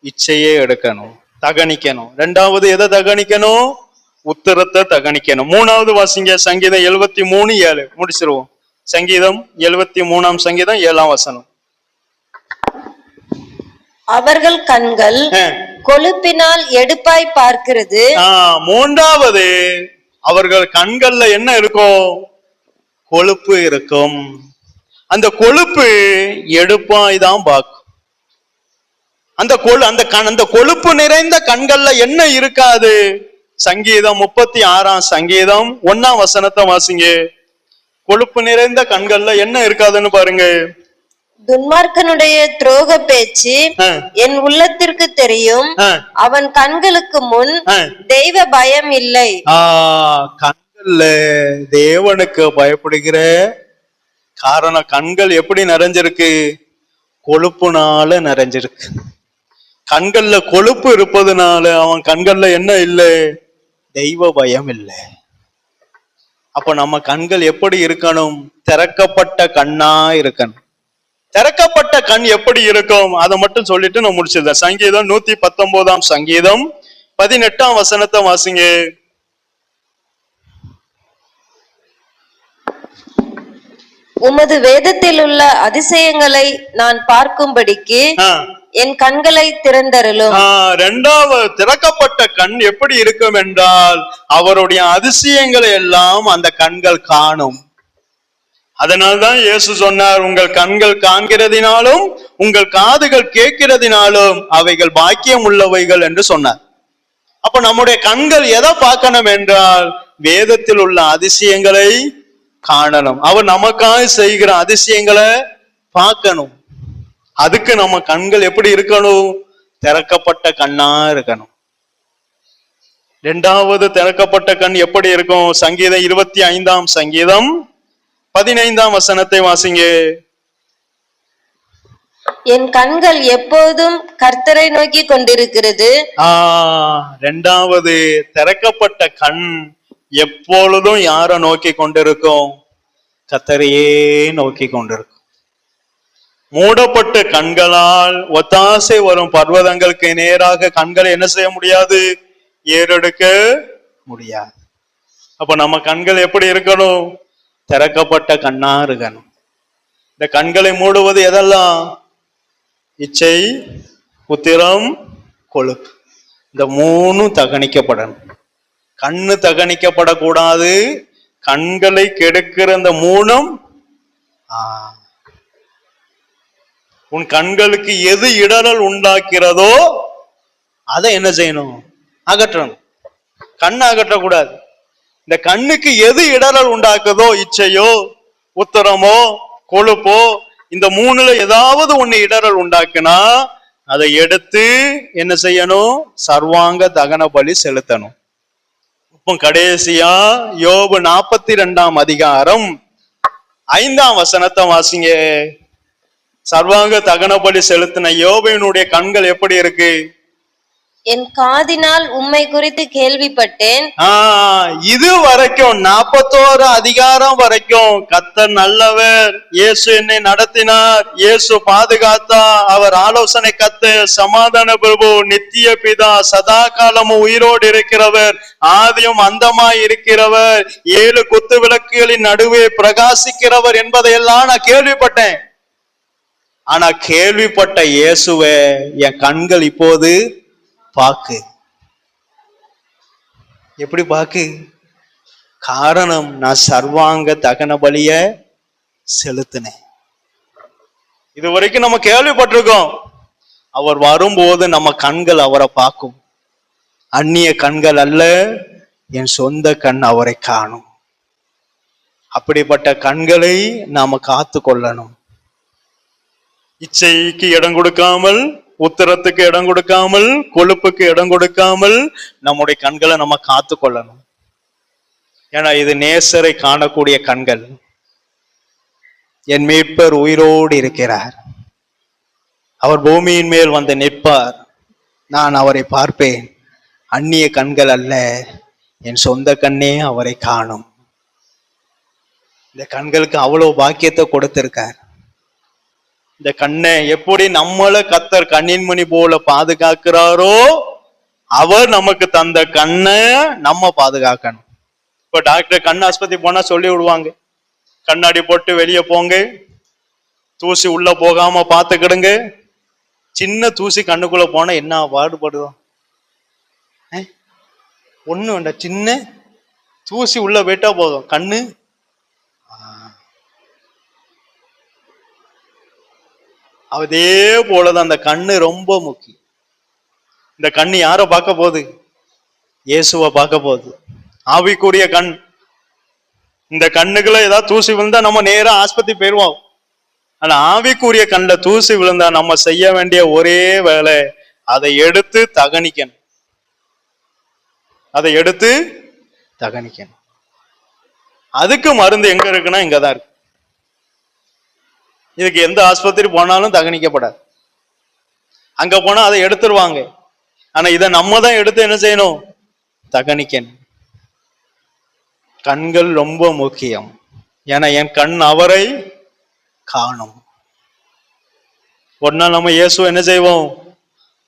இச்சையே எடுக்கணும், தகனிக்கணும். இரண்டாவது எதை தகனிக்கணும்? உத்தரத்தை தகனிக்கணும். மூணாவது வாசிங்க, சங்கீதம் 73:7 முடிச்சிருவோம். சங்கீதம் 73ஆம் சங்கீதம் 7ஆம் வசனம். அவர்கள் கண்கள் கொழுப்பினால் எடுப்பாய் பார்க்கிறது. மூன்றாவது, அவர்கள் கண்கள்ல என்ன இருக்கும்? கொழுப்பு இருக்கும். அந்த கொழுப்பு எடுப்பாய் தான் பார்க்கும். அந்த கொழுப்பு நிறைந்த கண்கள்ல என்ன இருக்காது? சங்கீதம் 36ஆம் சங்கீதம் 1ஆம் வசனத்தை வாசிங்க. கொழுப்பு நிறைந்த கண்கள்ல என்ன இருக்காதுன்னு பாருங்க. துன்மார்க்கனுடைய துரோக பேச்சு என் உள்ளத்திற்கு தெரியும், அவன் கண்களுக்கு முன் தெய்வ பயம் இல்லை. கண்கள்ல தேவனுக்கு பயப்படுகிற காரணம், கண்கள் எப்படி நிறைஞ்சிருக்கு? கொழுப்புனால நிறைஞ்சிருக்கு. கண்கள்ல கொழுப்பு இருப்பதுனால அவன் கண்கள்ல என்ன இல்லை? தெய்வ பயம் இல்லை. அப்ப நம்ம கண்கள் எப்படி இருக்கணும்? திறக்கப்பட்ட கண்ணா இருக்கணும். திறக்கப்பட்ட கண் எப்படி இருக்கும் அதை மட்டும் சொல்லிட்டு நான் முடிச்சிருந்தேன். சங்கீதம் 119ஆம் சங்கீதம் 18ஆம் வசனத்தை வாசிங்க. உமது வேதத்தில் உள்ள அதிசயங்களை நான் பார்க்கும்படிக்கு என் கண்களை திறந்தருளும். இரண்டாவது, திறக்கப்பட்ட கண் எப்படி இருக்கும் என்றால் அவருடைய அதிசயங்களை எல்லாம் அந்த கண்கள் காணும். அதனால்தான் இயேசு சொன்னார், உங்கள் கண்கள் காண்கிறதினாலும் உங்கள் காதுகள் கேட்கிறதினாலும் அவைகள் பாக்கியம் உள்ளவைகள் என்று சொன்னார். அப்ப நம்முடைய கண்கள் எதை பார்க்கணும் என்றால் வேதத்தில் உள்ள அதிசயங்களை காணணும். அவர் நமக்காக செய்கிற அதிசயங்களை பார்க்கணும். அதுக்கு நம்ம கண்கள் எப்படி இருக்கணும்? திறக்கப்பட்ட கண்ணா இருக்கணும். இரண்டாவது திறக்கப்பட்ட கண் எப்படி இருக்கும்? சங்கீதம் 25ஆம் சங்கீதம் 15ஆம் வசனத்தை வாசிங்க. என் கண்கள் எப்போதும் கர்த்தரை நோக்கி கொண்டிருக்கிறது. இரண்டாவது திறக்கப்பட்ட கண் எப்பொழுதும் யாரை நோக்கி கொண்டிருக்கும்? கர்த்தரையே நோக்கி கொண்டிருக்கும். மூடப்பட்ட கண்களால் ஒத்தாசை வரும் பர்வதங்களுக்கு நேராக கண்களை என்ன செய்ய முடியாது? ஏறெடுக்க முடியாது. அப்ப நம்ம கண்கள் எப்படி இருக்கணும்? திறக்கப்பட்ட கண்ணா இருக்கணும். இந்த கண்களை மூடுவது எதெல்லாம்? இச்சை, புத்திரம், கொழுப்பு. இந்த மூணும் தகனிக்கப்படணும். கண்ணு தகனிக்கப்படக்கூடாது. கண்களை கெடுக்கிற இந்த மூணும் உன் கண்களுக்கு எது இடரல் உண்டாக்கிறதோ அதை என்ன செய்யணும்? அகற்றணும். கண்ணை அகற்றக்கூடாது. இந்த கண்ணுக்கு எது இடரல் உண்டாக்குதோ, இச்சையோ உத்தரமோ கொழுப்போ, இந்த மூணுல ஏதாவது ஒண்ணு இடரல் உண்டாக்குனா அதை எடுத்து என்ன செய்யணும்? சர்வாங்க தகன பலி செலுத்தணும். இப்போ கடைசியா யோபு 42ஆம் அதிகாரம் 5ஆம் வசனத்தை வாசிங்க. சர்வாங்க தகன பலி செலுத்தின யோபுவினுடைய கண்கள் எப்படி இருக்கு? என் காதினால் உம்மை குறித்து கேள்விப்பட்டேன். இது வரைக்கும் 41 அதிகாரம் வரைக்கும் கர்த்தர் நல்லவர், இயேசு என்னை நடத்தினார், இயேசு பாதுகாத்தார், அவர் ஆலோசனை கர்த்தர், சமாதான பிரபு, நித்திய பிதா, சதா காலமும் உயிரோடு இருக்கிறவர், ஆதியும் அந்தமாய் இருக்கிறவர், 7 குத்து விளக்குகளின் நடுவே பிரகாசிக்கிறவர் என்பதையெல்லாம் நான் கேள்விப்பட்டேன். ஆனா கேள்விப்பட்ட இயேசுவை என் கண்கள் இப்போது பாக்கு. எப்படி பாக்கு? காரணம், நான் சர்வாங்க தகன பலிய செலுத்தினேன். இது வரைக்கும் நம்ம கேள்விப்பட்டிருக்கோம். அவர் வரும்போது நம்ம கண்கள் அவரை பார்க்கும். அந்நிய கண்கள் அல்ல, என் சொந்த கண் அவரை காணும். அப்படிப்பட்ட கண்களை நாம காத்து கொள்ளணும். இச்சைக்கு இடம் கொடுக்காமல், உத்தரத்துக்கு இடம் கொடுக்காமல், கொழுப்புக்கு இடம் கொடுக்காமல் நம்முடைய கண்களை நம்ம காத்து கொள்ளணும். ஏன்னா இது நேசரை காணக்கூடிய கண்கள். என் மீட்பர் உயிரோடு இருக்கிறார், அவர் பூமியின் மேல் வந்து நிற்பார், நான் அவரை பார்ப்பேன். அந்நிய கண்கள் அல்ல, என் சொந்த கண்ணே அவரை காணும். இந்த கண்களுக்கு அவ்வளவு பாக்கியத்தை கொடுத்திருக்கார். இந்த கண்ணை எப்படி நம்மளை கர்த்தர் கண்ணின் மணி போல பாதுகாக்கிறாரோ, அவர் நமக்கு தந்த கண்ணை நம்ம பாதுகாக்கணும். இப்ப டாக்டர் கண் ஆஸ்பத்திரி போனா சொல்லி விடுவாங்க, கண்ணாடி போட்டு வெளியே போங்க, தூசி உள்ள போகாம பார்த்துக்கிடுங்க. சின்ன தூசி கண்ணுக்குள்ள போனா என்ன பாடுபடுதோம்? ஒண்ணு வேண்டாம், சின்ன தூசி உள்ள போயிட்டா போதும் கண்ணு. அதே போலதான் அந்த கண்ணு ரொம்ப முக்கியம். இந்த கண்ணு யார பார்க்க போகுது? இயேசுவை பார்க்க போகுது. ஆவிக்குரிய கண். இந்த கண்ணுக்குள்ள ஏதாவது தூசி விழுந்தா நம்ம நேரா ஆஸ்பத்திரி போயிடுவோம். ஆனா ஆவிக்குரிய கண்ணுல தூசி விழுந்தா நம்ம செய்ய வேண்டிய ஒரே வேலை, அதை எடுத்து தகனிக்கணும். அதை எடுத்து தகனிக்கணும். அதுக்கு மருந்து எங்க இருக்குன்னா இங்கதான் இருக்கு. இதுக்கு எந்த ஆஸ்பத்திரி போனாலும் தகனிக்கப்படாது. அங்க போனா அதை எடுத்துருவாங்க. ஆனா இதை நம்ம தான் எடுத்து என்ன செய்யணும்? தகனிக்கணும். கண்கள் ரொம்ப முக்கியம். ஏன்னா என் கண் அவரை காணும். ஒரு நாள் நம்ம இயேசு என்ன செய்வோம்?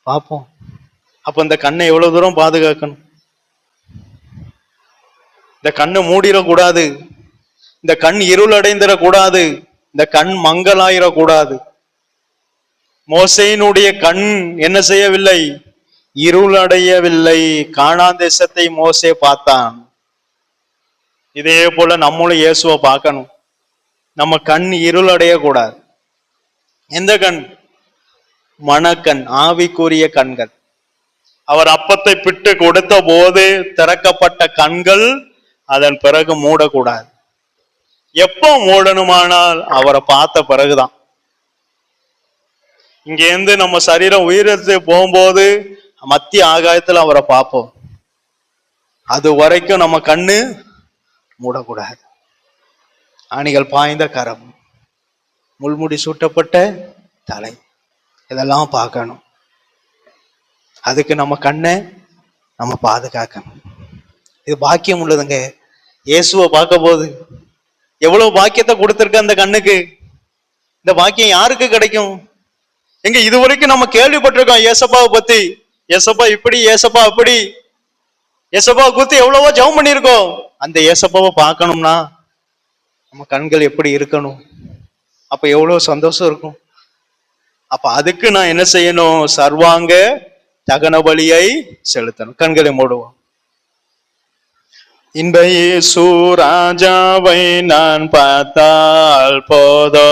பார்ப்போம். அப்ப இந்த கண்ணை எவ்வளவு தூரம் பாதுகாக்கணும்? இந்த கண்ணை மூடிடக்கூடாது. இந்த கண் இருள் அடைந்திடக்கூடாது. இந்த கண் மங்கலாயிடக்கூடாது. மோசேயினுடைய கண் என்ன செய்யவில்லை? இருளடையவில்லை. கானான் தேசத்தை மோசே பார்த்தான். இதே போல நம்மளும் இயேசுவை பார்க்கணும். நம்ம கண் இருளடைய கூடாது. எந்த கண்? மனக்கண், ஆவிக்குரிய கண்கள். அவர் அப்பத்தை பிட்டு கொடுத்த போது திறக்கப்பட்ட கண்கள் அதன் பிறகு மூடக்கூடாது. எப்போ மூடணுமானால் அவரை பார்த்த பிறகுதான். இங்கேருந்து நம்ம சரீரம் உயிரிழந்து போகும்போது மத்திய ஆகாயத்துல அவரை பார்ப்போம். அது வரைக்கும் நம்ம கண்ணு மூடக்கூடாது. ஆணிகள் பாய்ந்த கரம், முள்முடி சூட்டப்பட்ட தலை, இதெல்லாம் பார்க்கணும். அதுக்கு நம்ம கண்ணை நம்ம பாதுகாக்கணும். இது பாக்கியம் உள்ளதுங்க. இயேசுவை பார்க்க போது எவ்வளவு பாக்கியத்தை கொடுத்திருக்க அந்த கண்ணுக்கு. இந்த பாக்கியம் யாருக்கு கிடைக்கும்? எங்க இது வரைக்கும் நம்ம கேள்விப்பட்டிருக்கோம் ஏசப்பாவை பத்தி. ஏசப்பா இப்படி, ஏசப்பா அப்படி, ஏசப்பாவை குறித்து எவ்வளவோ ஜெபம் பண்ணியிருக்கோம். அந்த ஏசப்பாவை பார்க்கணும்னா நம்ம கண்கள் எப்படி இருக்கணும்? அப்ப எவ்வளவு சந்தோஷம் இருக்கும். அப்ப அதுக்கு நான் என்ன செய்யணும்? சர்வாங்க தகன பலியை செலுத்தணும். கண்களை மூடுவோம். இன்ப இயேசு ராஜாவை நான் பார்த்தால் போதோ,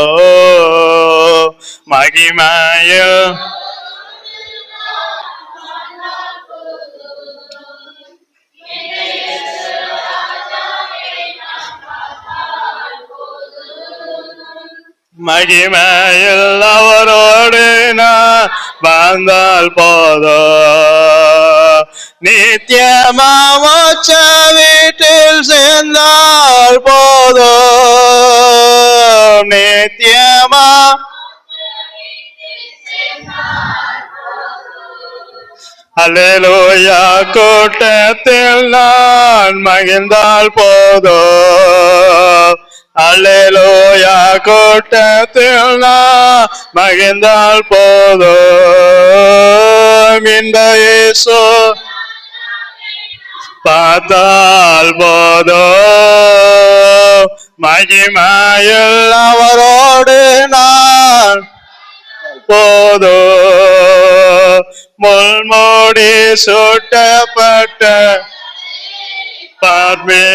மகிமையில் மகிமையில் அவரோடு நான் வாழ்ந்தால் போதோ, நித்தியமா மோட்ச வீட்டில் சேர்ந்தால் போதோ, நித்தியமா அல்லேலூயா கூட்டத்தில் நான் மகிழ்ந்தால் போதோ, அல்லேலூயா கூட்டத்தில் நான் மகிழ்ந்தால் போதோ, இந்த இயேசு பார்த்தால் போதோ, மகிமையில் அவரோடு நான் போதோ, முள்மூடி சூட்டப்பட்ட பார்மே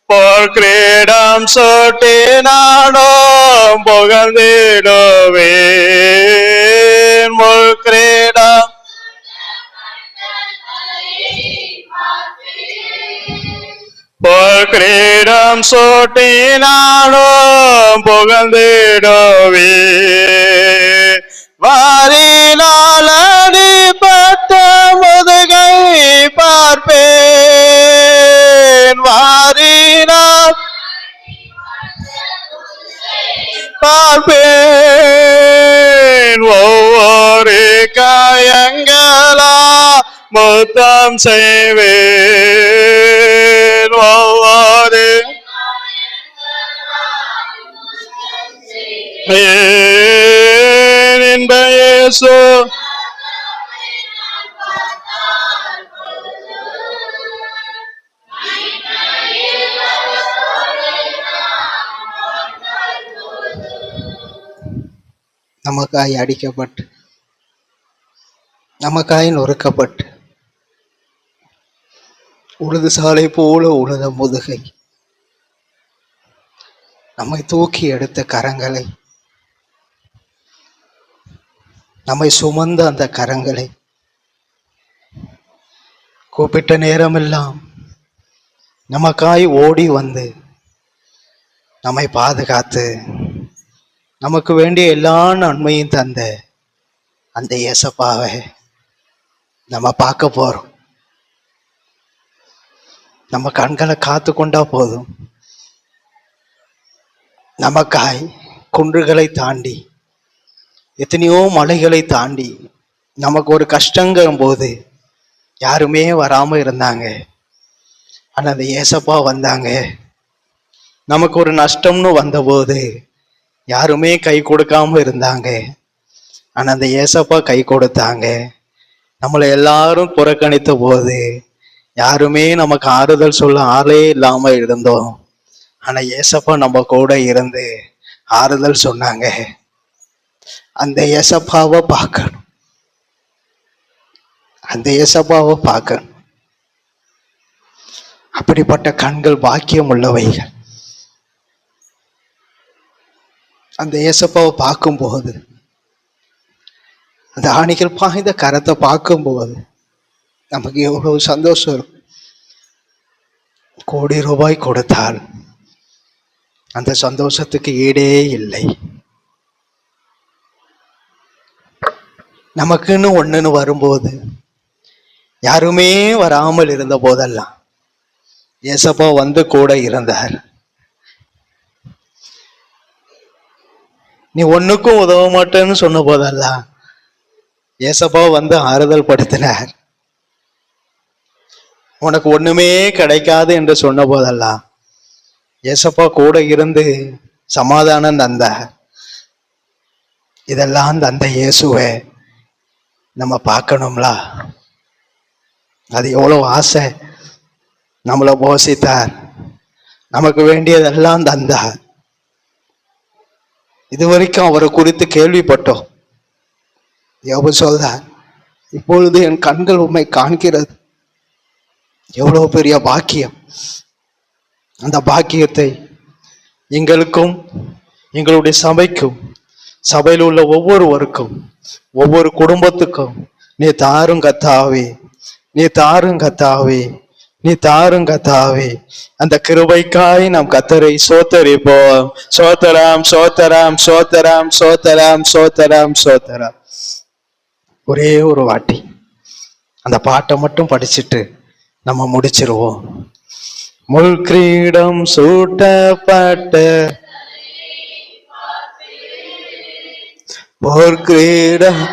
போர் கிரீடம் சூட்டி நானும் புகழ்ந்திடுவேன். முள் கிரீடம் போர் கிரீடம் சூட்டி நானும் புகழ்ந்திடுவேன். வாரினால் அடிபட்ட முதுகை பார்ப்பேன், வாரினால் பார்ப்பேன். ஒவ்வொரு காயங்களா முத்தம் செய்வேன், ஒவ்வொரு இன்ப இயேசு நமக்காய் அடிக்கப்பட்டு, நமக்காய் நொறுக்கப்பட்டு, உழுது சாலை போல உழுத முதுகை, நம்மை தூக்கி எடுத்த கரங்களை, நம்மை சுமந்த அந்த கரங்களை, கூப்பிட்ட நேரமெல்லாம் நமக்காய் ஓடி வந்து நம்மை பாதுகாத்து நமக்கு வேண்டிய எல்லா நன்மையும் தந்த அந்த இயேசப்பாவை நம்ம பார்க்க போறோம். நம்ம கண்களை காத்து கொண்டா போதும். நமக்காய் குன்றுகளை தாண்டி, எத்தனையோ மலைகளை தாண்டி, நமக்கு ஒரு கஷ்டங்கும் போது யாருமே வராம இருந்தாங்க. ஆனா அந்த ஏசப்பா வந்தாங்க. நமக்கு ஒரு நஷ்டம்னு வந்தபோது யாருமே கை கொடுக்காம இருந்தாங்க. ஆனா அந்த ஏசப்பா கை கொடுத்தாங்க. நம்மளை எல்லாரும் புறக்கணித்த போது யாருமே நமக்கு ஆறுதல் சொல்ல ஆளே இல்லாம இருந்தோம். ஆனா ஏசப்பா நம்ம கூட இருந்து ஆறுதல் சொன்னாங்க. அந்த ஏசப்பாவை பார்க்கணும், அந்த ஏசப்பாவை பார்க்கணும். அப்படிப்பட்ட கண்கள் பாக்கியம் உள்ளவைகள். அந்த ஏசப்பாவை பார்க்கும்போது, அந்த ஆணிகள் பாய்ந்த கரத்தை பார்க்கும்போது நமக்கு எவ்வளவு சந்தோஷம் இருக்கும். கோடி ரூபாய் கொடுத்தால் அந்த சந்தோஷத்துக்கு ஈடே இல்லை. நமக்குன்னு ஒண்ணுன்னு வரும்போது, யாருமே வராமல் இருந்த போதெல்லாம் ஏசப்பா வந்து கூட இருந்தார். நீ ஒண்ணுக்கும் உதவ மாட்டேன்னு சொன்ன போதெல்லாம் ஏசப்பா வந்து ஆறுதல் படுத்தினார். உனக்கு ஒண்ணுமே கிடைக்காது என்று சொன்ன போதெல்லாம் ஏசப்பா கூட இருந்து சமாதானம் தந்தார். இதெல்லாம் தந்த இயேசுவை நம்ம பார்க்கணும்ல. அது எவ்வளவு ஆசை. நம்மளை போஷித்தார், நமக்கு வேண்டியதெல்லாம் தந்தார். இதுவரைக்கும் அவரை குறித்து கேள்விப்பட்டோம். யோபு சொல்றார், இப்பொழுது என் கண்கள் உம்மை காண்கிறது. எவ்வளவு பெரிய பாக்கியம். அந்த பாக்கியத்தை எங்களுக்கும் எங்களுடைய சபைக்கும் சபையில் உள்ள ஒவ்வொருவருக்கும் ஒவ்வொரு குடும்பத்துக்கும் நீ தாரும் கர்த்தாவே, நீ தாரும் கர்த்தாவே, நீ தாரும் கர்த்தாவே. அந்த கிருபைக்காய் நாம் கர்த்தரை சோத்தரிப்போம். சோத்தராம் சோத்தராம் சோத்தராம் சோத்தராம் சோத்தராம் சோத்தராம். ஒரே ஒரு வாட்டி அந்த பாட்டை மட்டும் படிச்சுட்டு நம்ம முடிச்சிருவோம். முள் கிரீடம் சூட்டப்பட்ட போர் கிரீடம்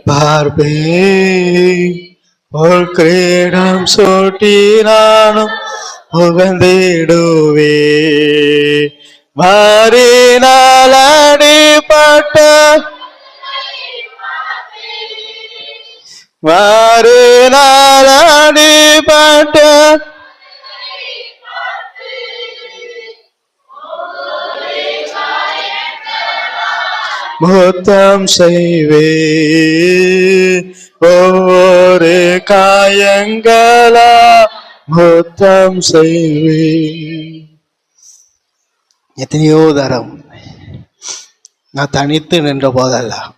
பார்ப்பே, போர் கிரீடம் சூட்டி நானும் புகழ்ந்திடுவே. மாறினால் அடிபட்ட மாறினால் அடிபட்ட முத்தம் செய்வே. ஒவ்வொரு காயங்களா முத்தம் செய்வே. எத்தனையோ தரம் நான் தனித்து நின்ற போதெல்லாம்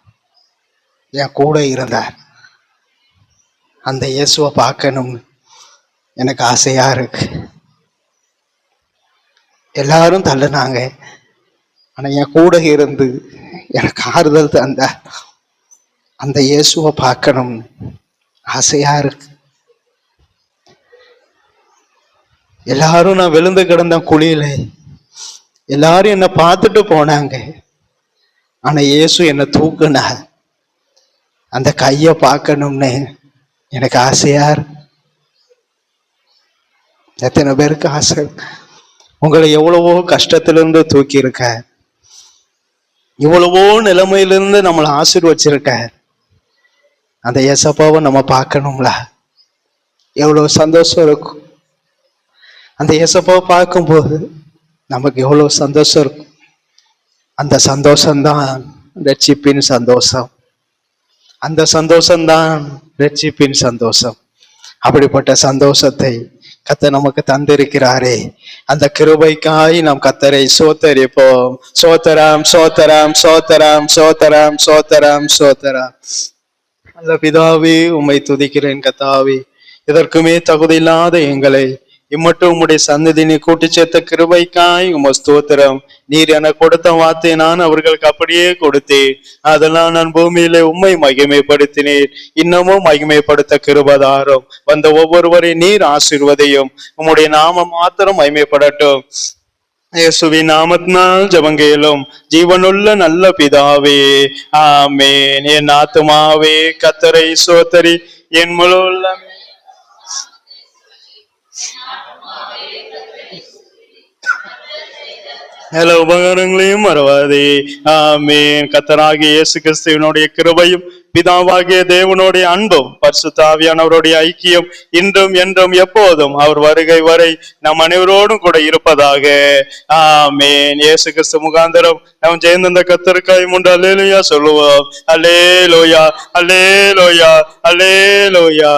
என் கூட இருந்தார். அந்த இயேசுவை பார்க்கணும்னு எனக்கு ஆசையா இருக்கு. எல்லாரும் தள்ளுனாங்க, ஆனா என் கூட இருந்து எனக்கு ஆறுதல் தந்தார். அந்த இயேசுவை பார்க்கணும்னு ஆசையா இருக்கு. எல்லாரும் நான் விழுந்து கிடந்த குழியில எல்லாரும் என்னை பார்த்துட்டு போனாங்க, ஆனா இயேசு என்னை தூக்குனார். அந்த கையை பார்க்கணும்னு எனக்கு ஆசையா இருக்கு. எத்தனை பேருக்கு ஆசை? உங்களை எவ்வளவோ கஷ்டத்திலிருந்து தூக்கி இருக்க, இவ்வளவோ நிலைமையிலிருந்து நம்மளை ஆசீர்வச்சிருக்க. அந்த ஏசப்பாவை நம்ம பார்க்கணும்ல, எவ்வளவு சந்தோஷம் இருக்கும். அந்த ஏசப்பாவை பார்க்கும்போது நமக்கு எவ்வளவு சந்தோஷம் இருக்கும். அந்த சந்தோஷம்தான் ரட்சிப்பின் சந்தோஷம். அந்த சந்தோஷம்தான் ரட்சிப்பின் சந்தோஷம். அப்படிப்பட்ட சந்தோஷத்தை கர்த்தர் நமக்கு தந்திருக்கிறாரே, அந்த கிருபைக்காய் நாம் கர்த்தரை சோத்தரிப்போம். சோத்தராம் சோத்தராம் சோத்தராம் சோத்தராம் சோத்தராம் சோத்தராம். நல்ல பிதாவே, உம்மை துதிக்கிறேன் கர்த்தாவே. இதற்குமே தகுதியில்லாத எங்களை இம்மட்டும் உம்முடைய சந்ததியை கூட்டி சேர்த்த கிருபைக்காய் உம ஸ்தோத்திரம். நீர் என கொடுத்த வார்த்தை நான் அவர்களுக்கு அப்படியே கொடுத்தேன். அதெல்லாம் நான் பூமியிலே உம்மை மகிமைப்படுத்தினேன். இன்னமும் மகிமைப்படுத்த கிருபதாரம். வந்த ஒவ்வொருவரை நீர் ஆசீர்வதையும். உம்முடைய நாமம் மாத்திரம் மகிமைப்படட்டும். இயேசுவின் நாமத்தினால் ஜெபங்கேலும் ஜீவனுள்ள நல்ல பிதாவே, ஆமென். என் ஆத்துமாவே கர்த்தரை சோத்தரி, என் முழு உள்ளமே எல்லா உபகாரங்களையும் மறவாதே. ஆமென். கர்த்தராகிய இயேசு கிறிஸ்துவினுடைய கிருபையும் பிதாவாகிய தேவனுடைய அன்பும் பரிசுத்த ஆவியானவருடைய ஐக்கியம் இன்றும் என்றும் எப்போதும் அவர் வருகை வரை நம் அனைவரோடும் கூட இருப்பதாக. ஆமென். இயேசு கிறிஸ்து முகாந்தரம் நாம் ஜெயந்த கத்தருக்காய் முண்டு அல்லேலூயா சொல்லுவோம். அல்லேலூயா, அல்லேலூயா, அல்லேலூயா.